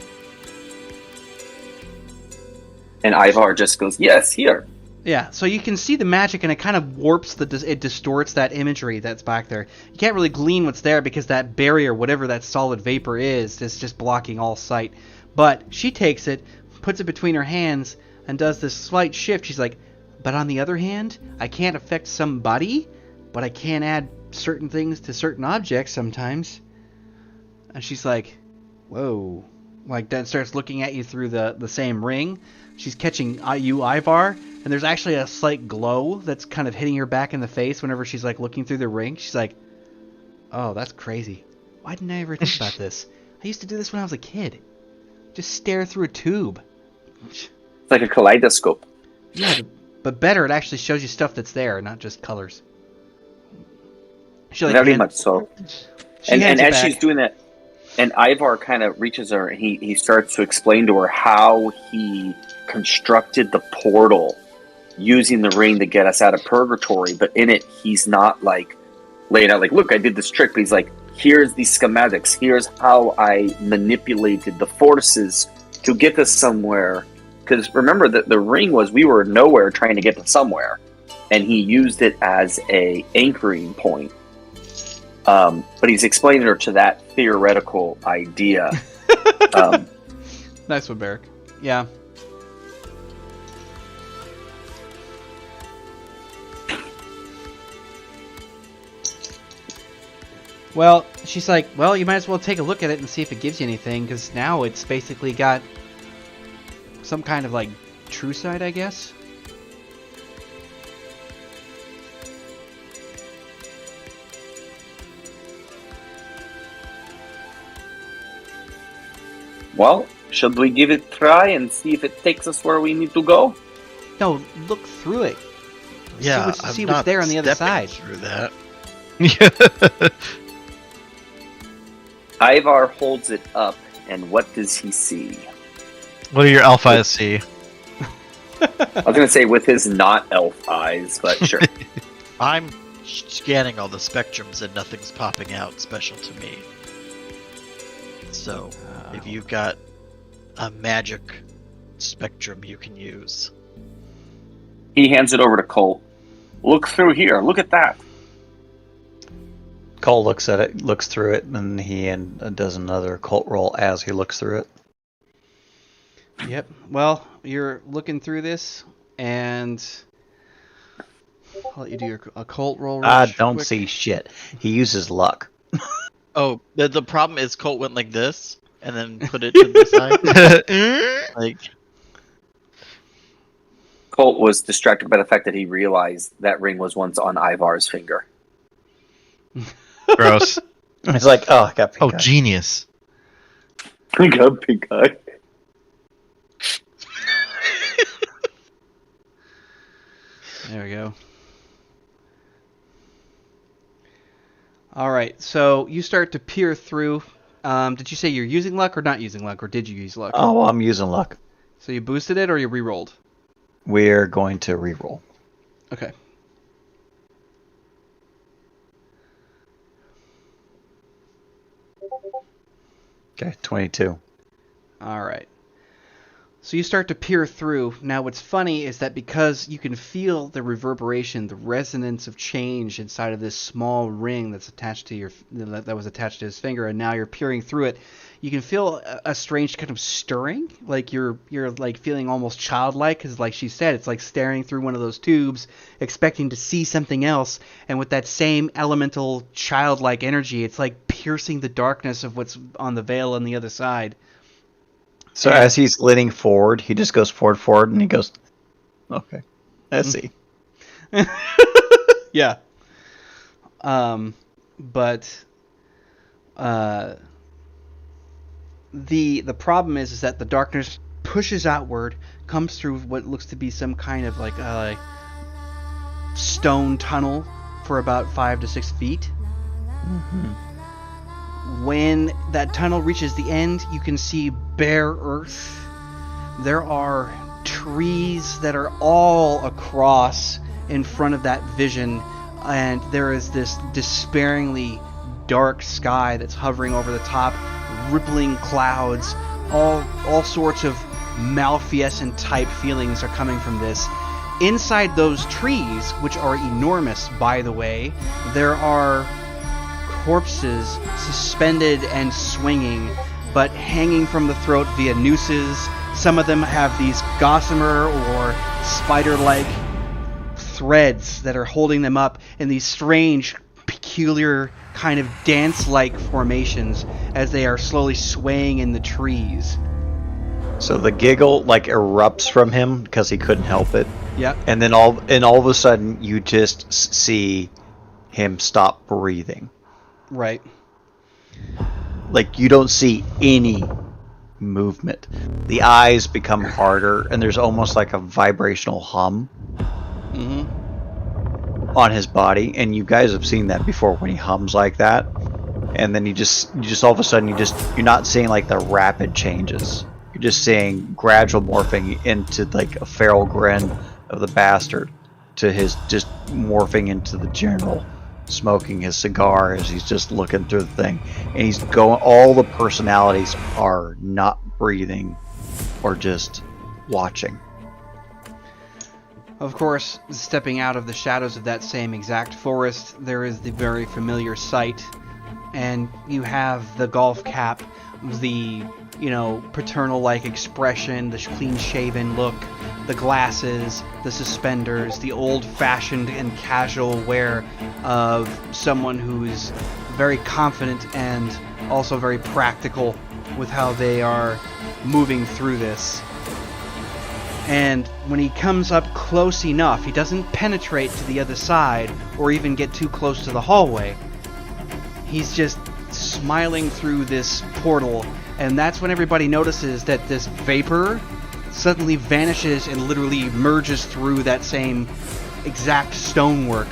And Ivar just goes, yes, here. Yeah, so you can see the magic, and it kind of warps it distorts that imagery that's back there. You can't really glean what's there because that barrier, whatever that solid vapor is just blocking all sight. But she takes it, puts it between her hands, and does this slight shift. She's like, but on the other hand, I can't affect somebody, but I can add certain things to certain objects sometimes. And she's like, whoa. Like, then starts looking at you through the same ring. She's catching you, Ivar, and there's actually a slight glow that's kind of hitting her back in the face whenever she's like looking through the ring. She's like, oh, that's crazy. Why didn't I ever think about this? I used to do this when I was a kid. Just stare through a tube. It's like a kaleidoscope. Yeah, but better, it actually shows you stuff that's there, not just colors. She like Very much so. And hands it as back. she's doing that, and Ivar kind of reaches her, and he starts to explain to her how he constructed the portal using the ring to get us out of purgatory. But in it, he's not like laying out like, look, I did this trick. But he's like, here's the schematics. Here's how I manipulated the forces to get us somewhere. Because remember that the ring was, we were nowhere trying to get to somewhere. And he used it as a anchoring point. But he's explaining her to that theoretical idea. Nice one, Barrick. Yeah. Well, she's like, well, you might as well take a look at it and see if it gives you anything, because now it's basically got some kind of, like, true side, I guess. Well, should we give it a try and see if it takes us where we need to go? No, look through it. Yeah, see I'm what's not there on the other stepping side. through that. Ivar holds it up, and what does he see? What do your elf eyes see? I was gonna say with his not elf eyes, but sure. I'm scanning all the spectrums and nothing's popping out special to me. So, if you've got a magic spectrum you can use. He hands it over to Colt. Look through here. Look at that. Cole looks at it, looks through it, and he does another cult roll as he looks through it. Yep. Well, you're looking through this, and I'll let you do a occult roll. I Rich, don't quick. see shit. He uses luck. Oh, the problem is Colt went like this and then put it to the side. Like, Colt was distracted by the fact that he realized that ring was once on Ivar's finger. Gross. He's like, oh, I got pink Oh, eye. genius. I got pink eye. There we go. All right, so you start to peer through. Did you say you're using luck or not using luck, or did you use luck? Oh, well, I'm using luck. So you boosted it or you re-rolled? We're going to reroll. Okay. Okay, 22. All right. So you start to peer through. Now what's funny is that because you can feel the reverberation, the resonance of change inside of this small ring that's attached to that was attached to his finger, and now you're peering through it, you can feel a strange kind of stirring, like you're like feeling almost childlike, because like she said, it's like staring through one of those tubes, expecting to see something else, and with that same elemental childlike energy, it's like piercing the darkness of what's on the veil on the other side. So as he's leaning forward, he just goes forward, and he goes, okay, I see. Yeah. But the problem is that the darkness pushes outward, comes through what looks to be some kind of like stone tunnel for about 5 to 6 feet. Mm-hmm. When that tunnel reaches the end, you can see bare earth. There are trees that are all across in front of that vision, and there is this despairingly dark sky that's hovering over the top, rippling clouds, all sorts of malfeasant type feelings are coming from this. Inside those trees, which are enormous by the way, there are corpses suspended and swinging, but hanging from the throat via nooses. Some of them have these gossamer or spider-like threads that are holding them up in these strange, peculiar kind of dance-like formations as they are slowly swaying in the trees. So the giggle like erupts from him because he couldn't help it. Yep. And then all of a sudden you just see him stop breathing. Right. Like you don't see any movement. The eyes become harder, and there's almost like a vibrational hum on his body. And you guys have seen that before when he hums like that. And then you just all of a sudden you're not seeing like the rapid changes. You're just seeing gradual morphing into like a feral grin of the bastard to his just morphing into the general, smoking his cigar as he's just looking through the thing, and he's going, all the personalities are not breathing or just watching. Of course, stepping out of the shadows of that same exact forest, there is the very familiar sight, and you have the golf cap, the, paternal-like expression, the clean-shaven look, the glasses, the suspenders, the old-fashioned and casual wear of someone who's very confident and also very practical with how they are moving through this. And when he comes up close enough, he doesn't penetrate to the other side or even get too close to the hallway. He's just smiling through this portal, and that's when everybody notices that this vapor suddenly vanishes and literally merges through that same exact stonework.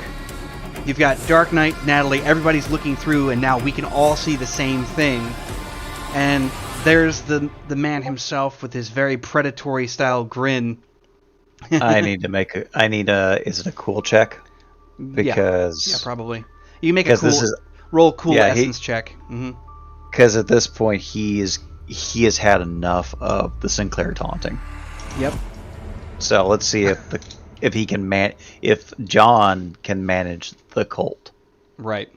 You've got Dark Knight, Natalie, everybody's looking through, and now we can all see the same thing. And there's the man himself with his very predatory style grin. I need to make a. I need a. Is it a cool check? Because yeah, probably. You can make a because cool this is roll cool yeah, essence check. Mm-hmm. because at this point he has had enough of the Sinclair taunting. Yep. So let's see if he can if John can manage the cult. Right.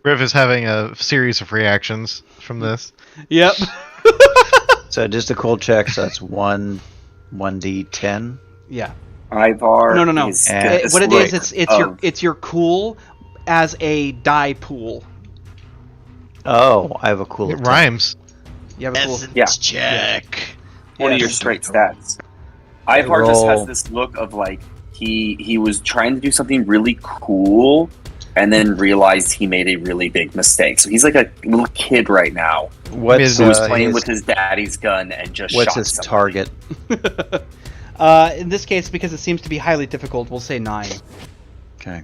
Griff is having a series of reactions from this. Yep. So just a cool check. So that's 1d10. Yeah. Ivar. No. Is What it is, look it's your cool as a die pool. Oh, I have a cool. It rhymes. You have a cool. Yeah. check. one of Yeah. your straight stats. Ivar just roll- has this look of like he was trying to do something really cool and then realized he made a really big mistake. So he's like a little kid right now What's who was playing with his daddy's gun and just what's shot his somebody. target? In this case, because it seems to be highly difficult, we'll say 9. Okay.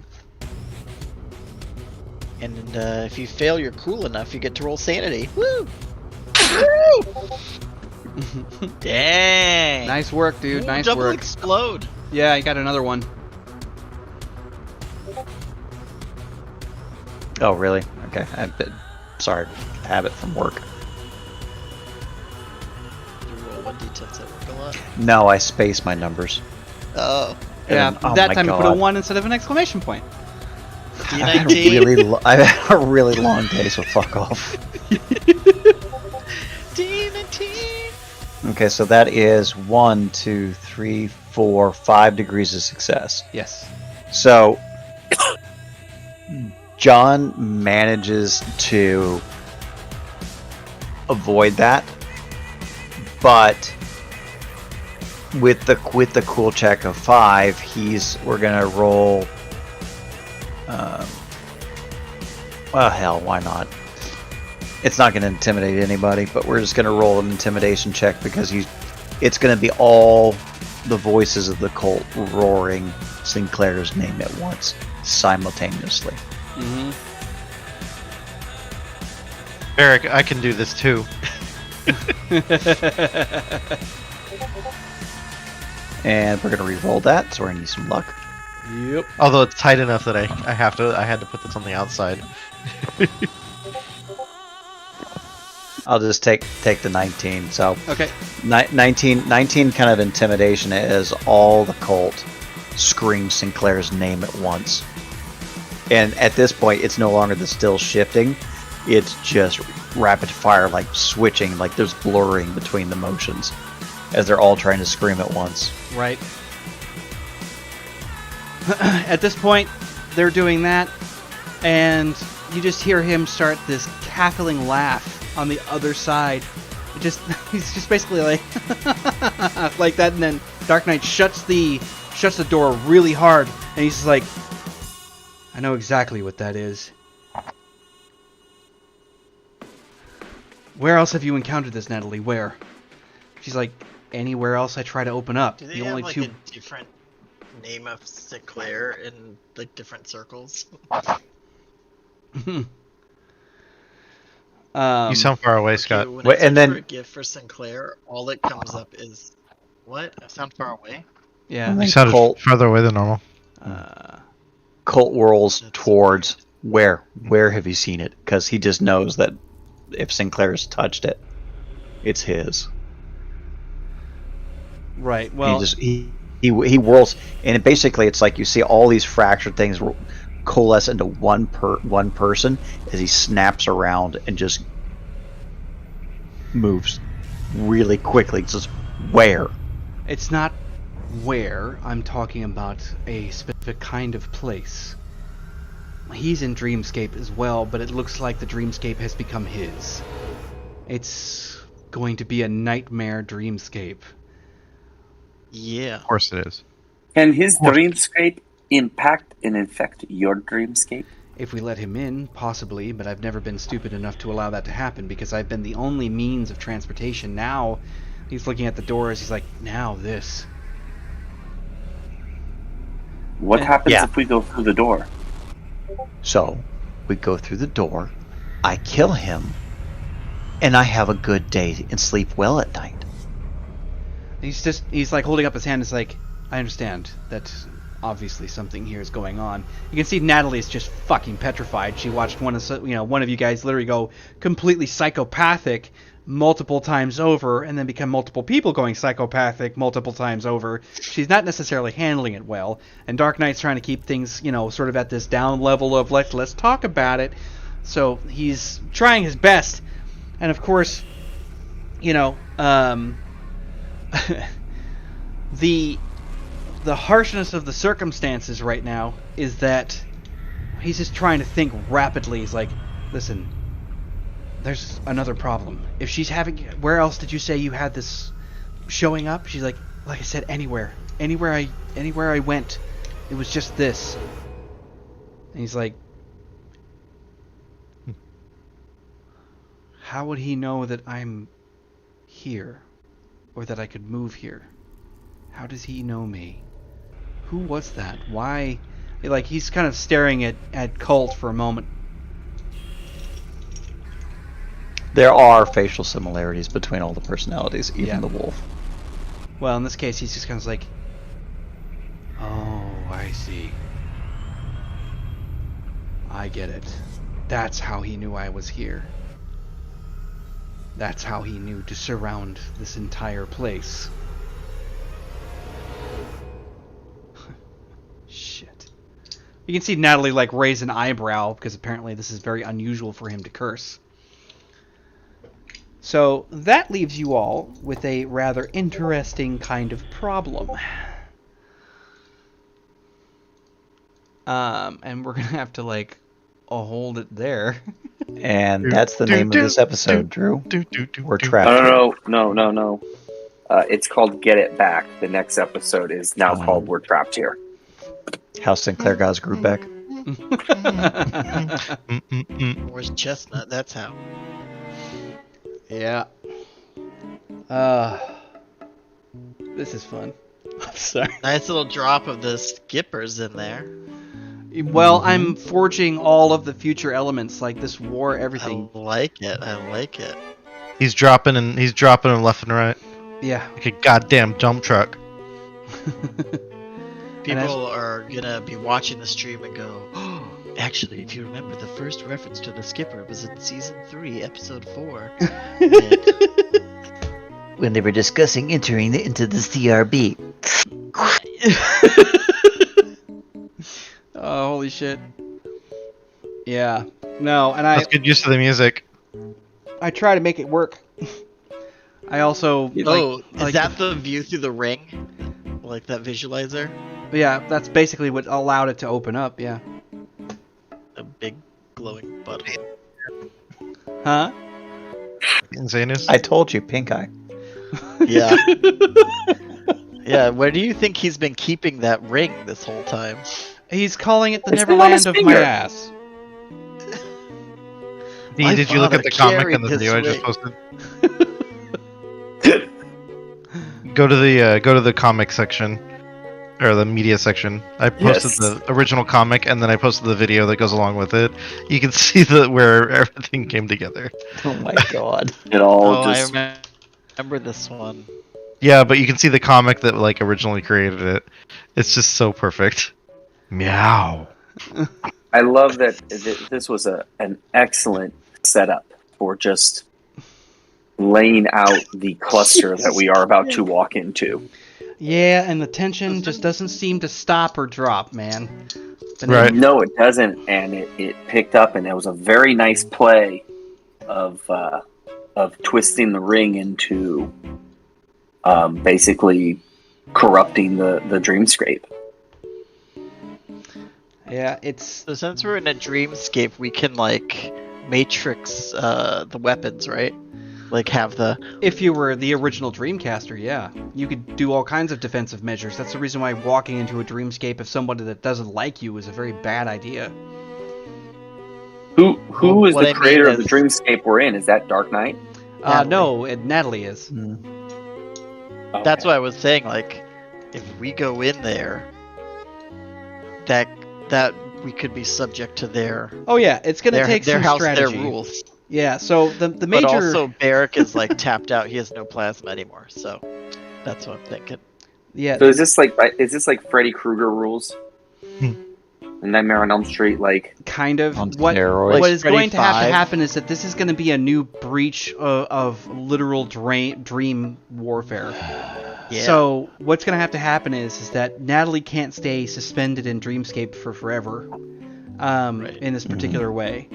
And if you fail, you're cool enough, you get to roll sanity. Woo! Dang! Nice work, dude. Ooh, Nice double work. explode. Yeah, I got another one. Oh, really? Okay. Sorry, habit from work. You roll 1d10s at work a lot. No, I space my numbers. Oh. Yeah, And then- oh that my time you put a God. 1 instead of an exclamation point. I had a D19. I had a really long day, so fuck off. D19. Okay, so that is 1, 2, 3, 4, 5 degrees of success. Yes. So John manages to avoid that, but with the cool check of 5, we're gonna roll. Well, hell, why not? It's not gonna intimidate anybody, but we're just gonna roll an intimidation check because it's gonna be all the voices of the cult roaring Sinclair's name at once, simultaneously. Mm-hmm. Eric, I can do this too. And we're gonna re-roll that, so we're gonna need some luck. Yep. Although it's tight enough that I had to put this on the outside. I'll just take the 19. So Okay. 19 kind of intimidation is all the cult screams Sinclair's name at once. And at this point, it's no longer the still shifting. It's just rapid fire, like switching, like there's blurring between the motions as they're all trying to scream at once. Right. At this point, they're doing that, and you just hear him start this cackling laugh on the other side. He's just basically like like that, and then Dark Knight shuts the door really hard, and he's just like, I know exactly what that is. Where else have you encountered this, Natalie? Where? She's like, anywhere else I try to open up. Do they The have only like two. a different name of Sinclair in like different circles? You sound far away, Scott. When Wait, I and search then- for a gift for Sinclair, all that comes up is what? I sound far away. Yeah. You sounded Colt. farther away than normal. Cult whirls That's towards where have you seen it? Because he just knows that if Sinclair's touched it, it's his. Right. Well, He whirls, and basically it's like you see all these fractured things coalesce into one person as he snaps around and just moves really quickly. It's just where? it's not where. I'm talking about a specific kind of place. He's in Dreamscape as well, but it looks like the Dreamscape has become his. It's going to be a nightmare Dreamscape. Yeah. Of course it is. Can his dreamscape impact and infect your dreamscape? If we let him in, possibly, but I've never been stupid enough to allow that to happen because I've been the only means of transportation. Now, he's looking at the doors, he's like, now this. What happens Yeah. if we go through the door? So we go through the door, I kill him, and I have a good day and sleep well at night. He's like holding up his hand. It's like, I understand that obviously something here is going on. You can see Natalie's just fucking petrified. She watched one of you guys literally go completely psychopathic multiple times over, and then become multiple people going psychopathic multiple times over. She's not necessarily handling it well, and Dark Knight's trying to keep things, sort of at this down level of let's talk about it. So he's trying his best, and of course, the harshness of the circumstances right now is that he's just trying to think rapidly. He's like, listen, there's another problem. If she's having... Where else did you say you had this showing up? She's like I said, anywhere I went, it was just this. And he's like, how would he know that I'm here? Or that I could move here? How does he know me? Who was that? Why? Like, he's kind of staring at Colt for a moment. There are facial similarities between all the personalities, even the wolf. Well, in this case, he's just kind of like, oh, I see. I get it. That's how he knew I was here. That's how he knew to surround this entire place. Shit. You can see Natalie, like, raise an eyebrow, because apparently this is very unusual for him to curse. So, that leaves you all with a rather interesting kind of problem. And we're gonna have to, like, hold it there. And that's the name of this episode, Drew. We're trapped. No. It's called Get It Back. The next episode is now called We're Trapped Here. How Sinclair got his group back. Where's Chestnut? That's how. Yeah. This is fun. I'm sorry. Nice little drop of the skippers in there. Well, I'm forging all of the future elements, like this war, everything. I like it. He's dropping them left and right. Yeah. Like a goddamn dump truck. People are gonna be watching the stream and go, oh, actually, if you remember, the first reference to the skipper was in season 3, episode 4. When they were discussing entering into the CRB. Oh, holy shit. Yeah. No, and Let's get used to the music. I try to make it work. I also... is that the view through the ring? Like that visualizer? Yeah, that's basically what allowed it to open up, yeah. A big glowing button. Huh? Insanus? I told you, pink eye. Yeah. Yeah, where do you think he's been keeping that ring this whole time? He's calling it the It's Neverland of my finger. ass. D, did you look at the comic and the video I just posted? Go to the comic section, or the media section. I posted the original comic, and then I posted the video that goes along with it. You can see where everything came together. Oh my god. It all I just... remember this one. Yeah, but you can see the comic that like originally created it. It's just so perfect. Meow. I love that this was an excellent setup for just laying out the cluster that we are about to walk into. Yeah, and the tension just doesn't seem to stop or drop, man. Right. No, it doesn't, and it picked up, and it was a very nice play of twisting the ring into basically corrupting the dreamscape. Yeah, it's... So since we're in a dreamscape, we can like matrix the weapons, right? Like have the... If you were the original Dreamcaster, yeah. You could do all kinds of defensive measures. That's the reason why walking into a dreamscape of somebody that doesn't like you is a very bad idea. Who is What the I mean creator of the is- dreamscape we're in? Is that Dark Knight? No, Natalie is. That's what I was saying, like, if we go in there that we could be subject to their Oh yeah, it's gonna take their some house, strategy. their rules. Yeah, so the major. But also, Barrick is like tapped out. He has no plasma anymore. So that's what I'm thinking. Yeah. So is this like Freddy Krueger rules? Nightmare on Elm Street, like Kind of. On What steroids. what is Freddy going to have to 5? happen is that this is going to be a new breach of literal dream warfare. Yeah. So what's going to have to happen is that Natalie can't stay suspended in Dreamscape for forever, Right. in this particular way.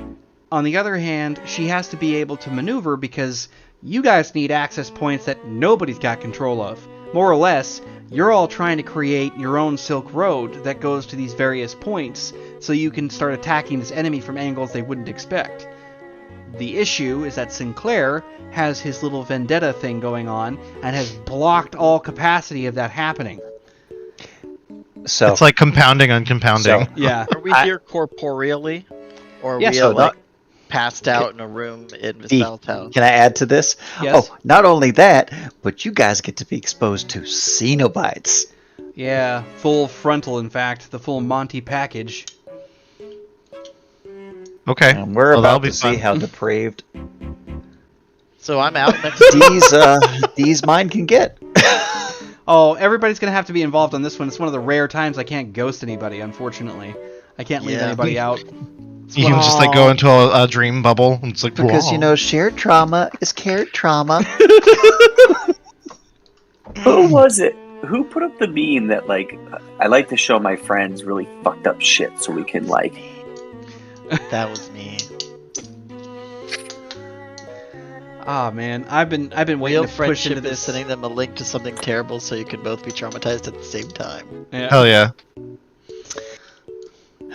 On the other hand, she has to be able to maneuver because you guys need access points that nobody's got control of. More or less, you're all trying to create your own Silk Road that goes to these various points so you can start attacking this enemy from angles they wouldn't expect. The issue is that Sinclair has his little vendetta thing going on and has blocked all capacity of that happening. So It's like compounding on compounding. So- Yeah. Are we I- here corporeally, or are Yeah, we so like passed out in a room in E, Valtown? Can I add to this? Yes. Oh, not only that, but you guys get to be exposed to Cenobites. Yeah, full frontal, in fact, the full Monty package. Okay. And we're Well, that'll about be to see fun. how depraved So I'm out next week. these mine can get. Oh, everybody's gonna have to be involved on this one. It's one of the rare times I can't ghost anybody, unfortunately. I can't leave Yeah. anybody out. You can just like go into a dream bubble. And it's like Because, whoa. you know, shared trauma is cared trauma. Who was it? Who put up the meme that, like, I like to show my friends really fucked up shit so we can, like... That was me. Ah, man, I've been waiting Real to push friendship into is this. sending them a link to something terrible so you can both be traumatized at the same time. Yeah. Hell yeah.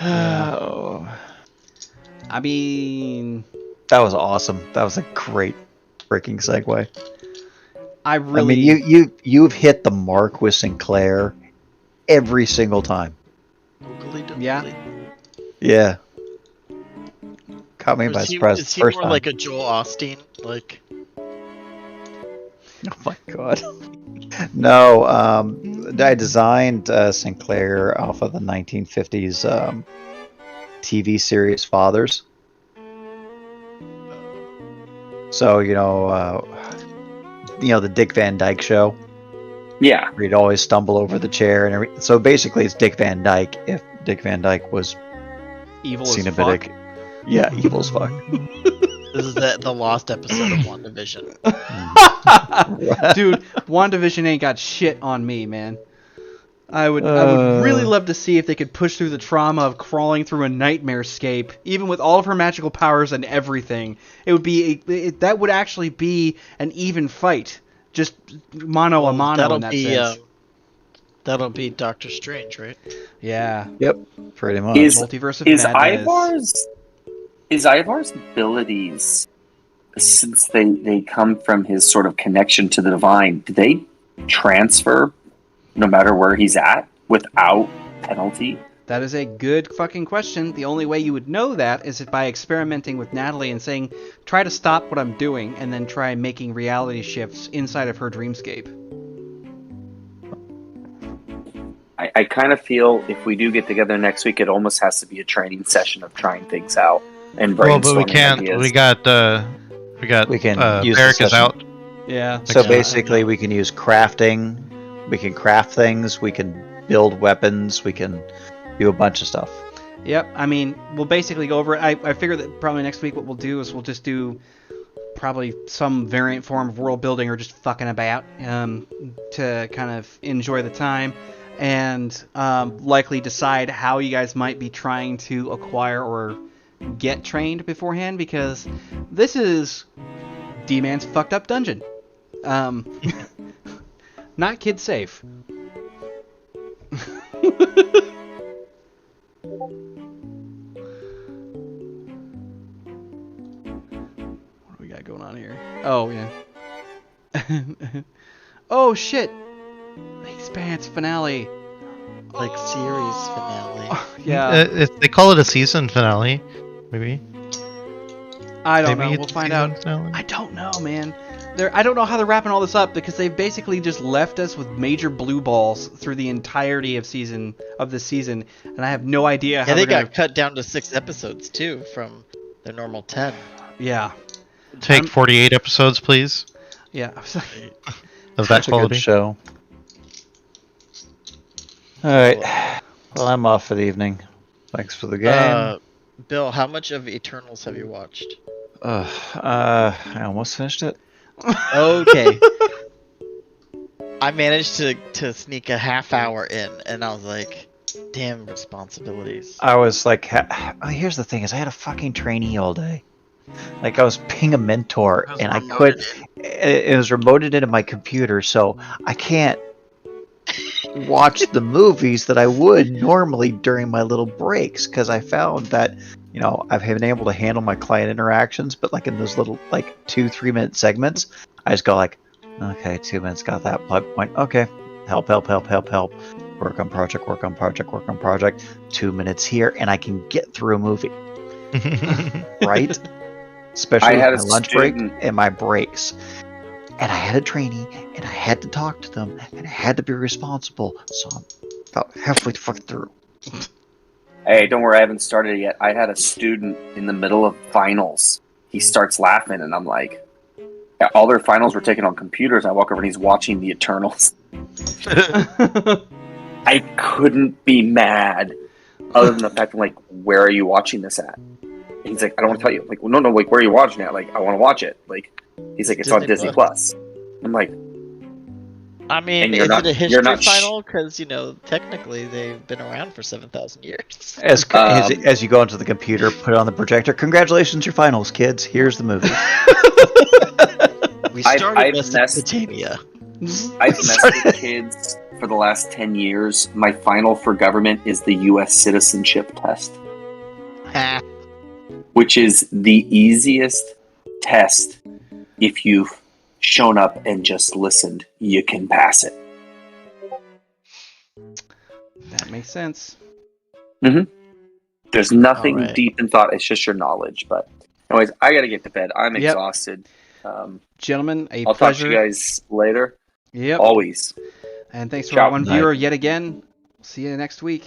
Oh, I mean, that was awesome. That was a great freaking segue. I really. I mean, you've hit the mark with Sinclair every single time. Yeah. Yeah. Caught me Or by is he, surprise is the he first more time. like a Joel Osteen? Like, Oh my god. No, I designed Sinclair off of the 1950s TV series Fathers. So, the Dick Van Dyke Show, Yeah. where he'd always stumble over the chair and everything. So basically it's Dick Van Dyke if Dick Van Dyke was evil as Cenobitic. fuck. Yeah, evil as fuck. this is the lost episode of WandaVision. Dude, WandaVision ain't got shit on me, man. I would really love to see if they could push through the trauma of crawling through a nightmare-scape, even with all of her magical powers and everything. It would be that would actually be an even fight, just mano a mano in that sense. That'll be Doctor Strange, right? Yeah, Yep, pretty much. multiverse of Is madness. Ivar's abilities, since they come from his sort of connection to the divine, do they transfer no matter where he's at without penalty? That is a good fucking question. The only way you would know that is by experimenting with Natalie and saying, try to stop what I'm doing, and then try making reality shifts inside of her dreamscape. I kind of feel if we do get together next week, it almost has to be a training session of trying things out and brainstorming Well, but we can't. ideas. We can use Barrick the is session. out. Yeah. So Yeah. basically, we can use crafting. We can craft things. We can build weapons. We can do a bunch of stuff. Yep. I mean, we'll basically go over it. I figure that probably next week what we'll do is we'll just do probably some variant form of world building or just fucking about to kind of enjoy the time and likely decide how you guys might be trying to acquire or get trained beforehand, because this is D-Man's fucked up dungeon. Not kid safe. What do we got going on here? Oh, yeah. Oh, shit! The Expanse finale. Like series finale. Yeah. They call it a season finale, maybe. I don't Maybe know. it's We'll a find season out. finale? I don't know, man. I don't know how they're wrapping all this up because they've basically just left us with major blue balls through the entirety of this season, and I have no idea how Yeah, they they're got cut down to 6 episodes too from their normal 10. Yeah, Take I'm- 48 episodes, please, yeah. I was like, of that Such a good quality. show. All right. Well, I'm off for the evening. Thanks for the game. Bill, how much of Eternals have you watched? I almost finished it. Okay. I managed to sneak a half hour in, and I was like, damn responsibilities. I was like, here's the thing: is I had a fucking trainee all day. Like I was being a mentor, and I could. It was remoted into my computer, so I can't watch the movies that I would normally during my little breaks because I found that I've been able to handle my client interactions, but like in those little like 2-3 minute segments, I just go like, okay, 2 minutes, got that plot point. Okay, help. Work on project. 2 minutes here, and I can get through a movie, right? Especially I had with a my lunch break student- and my breaks. And I had a trainee, and I had to talk to them, and I had to be responsible. So I'm about halfway fucking through. Hey, don't worry, I haven't started it yet. I had a student in the middle of finals. He starts laughing, and I'm like, all their finals were taken on computers. I walk over, and he's watching the Eternals. I couldn't be mad, other than the fact that, like, where are you watching this at? And he's like, I don't want to tell you. I'm like, well, no, like, where are you watching it? Like, I want to watch it. Like, he's like, it's on Disney Plus. I'm like, I mean, And is you're not- it a you're history not final? Because, technically they've been around for 7,000 years. As you go into the computer, put it on the projector. Congratulations, your finals, kids. Here's the movie. We I've started messed- Mesopotamia. I've messed with kids for the last 10 years. My final for government is the U.S. citizenship test, Ha. which is the easiest test. If you've shown up and just listened, you can pass it. That makes sense. There's nothing All right. deep in thought. It's just your knowledge. But anyways, I got to get to bed. I'm Yep. exhausted. Gentlemen, a I'll pleasure. talk to you guys later. Yep. Always. And thanks for Ciao. our one viewer yet again. See you next week.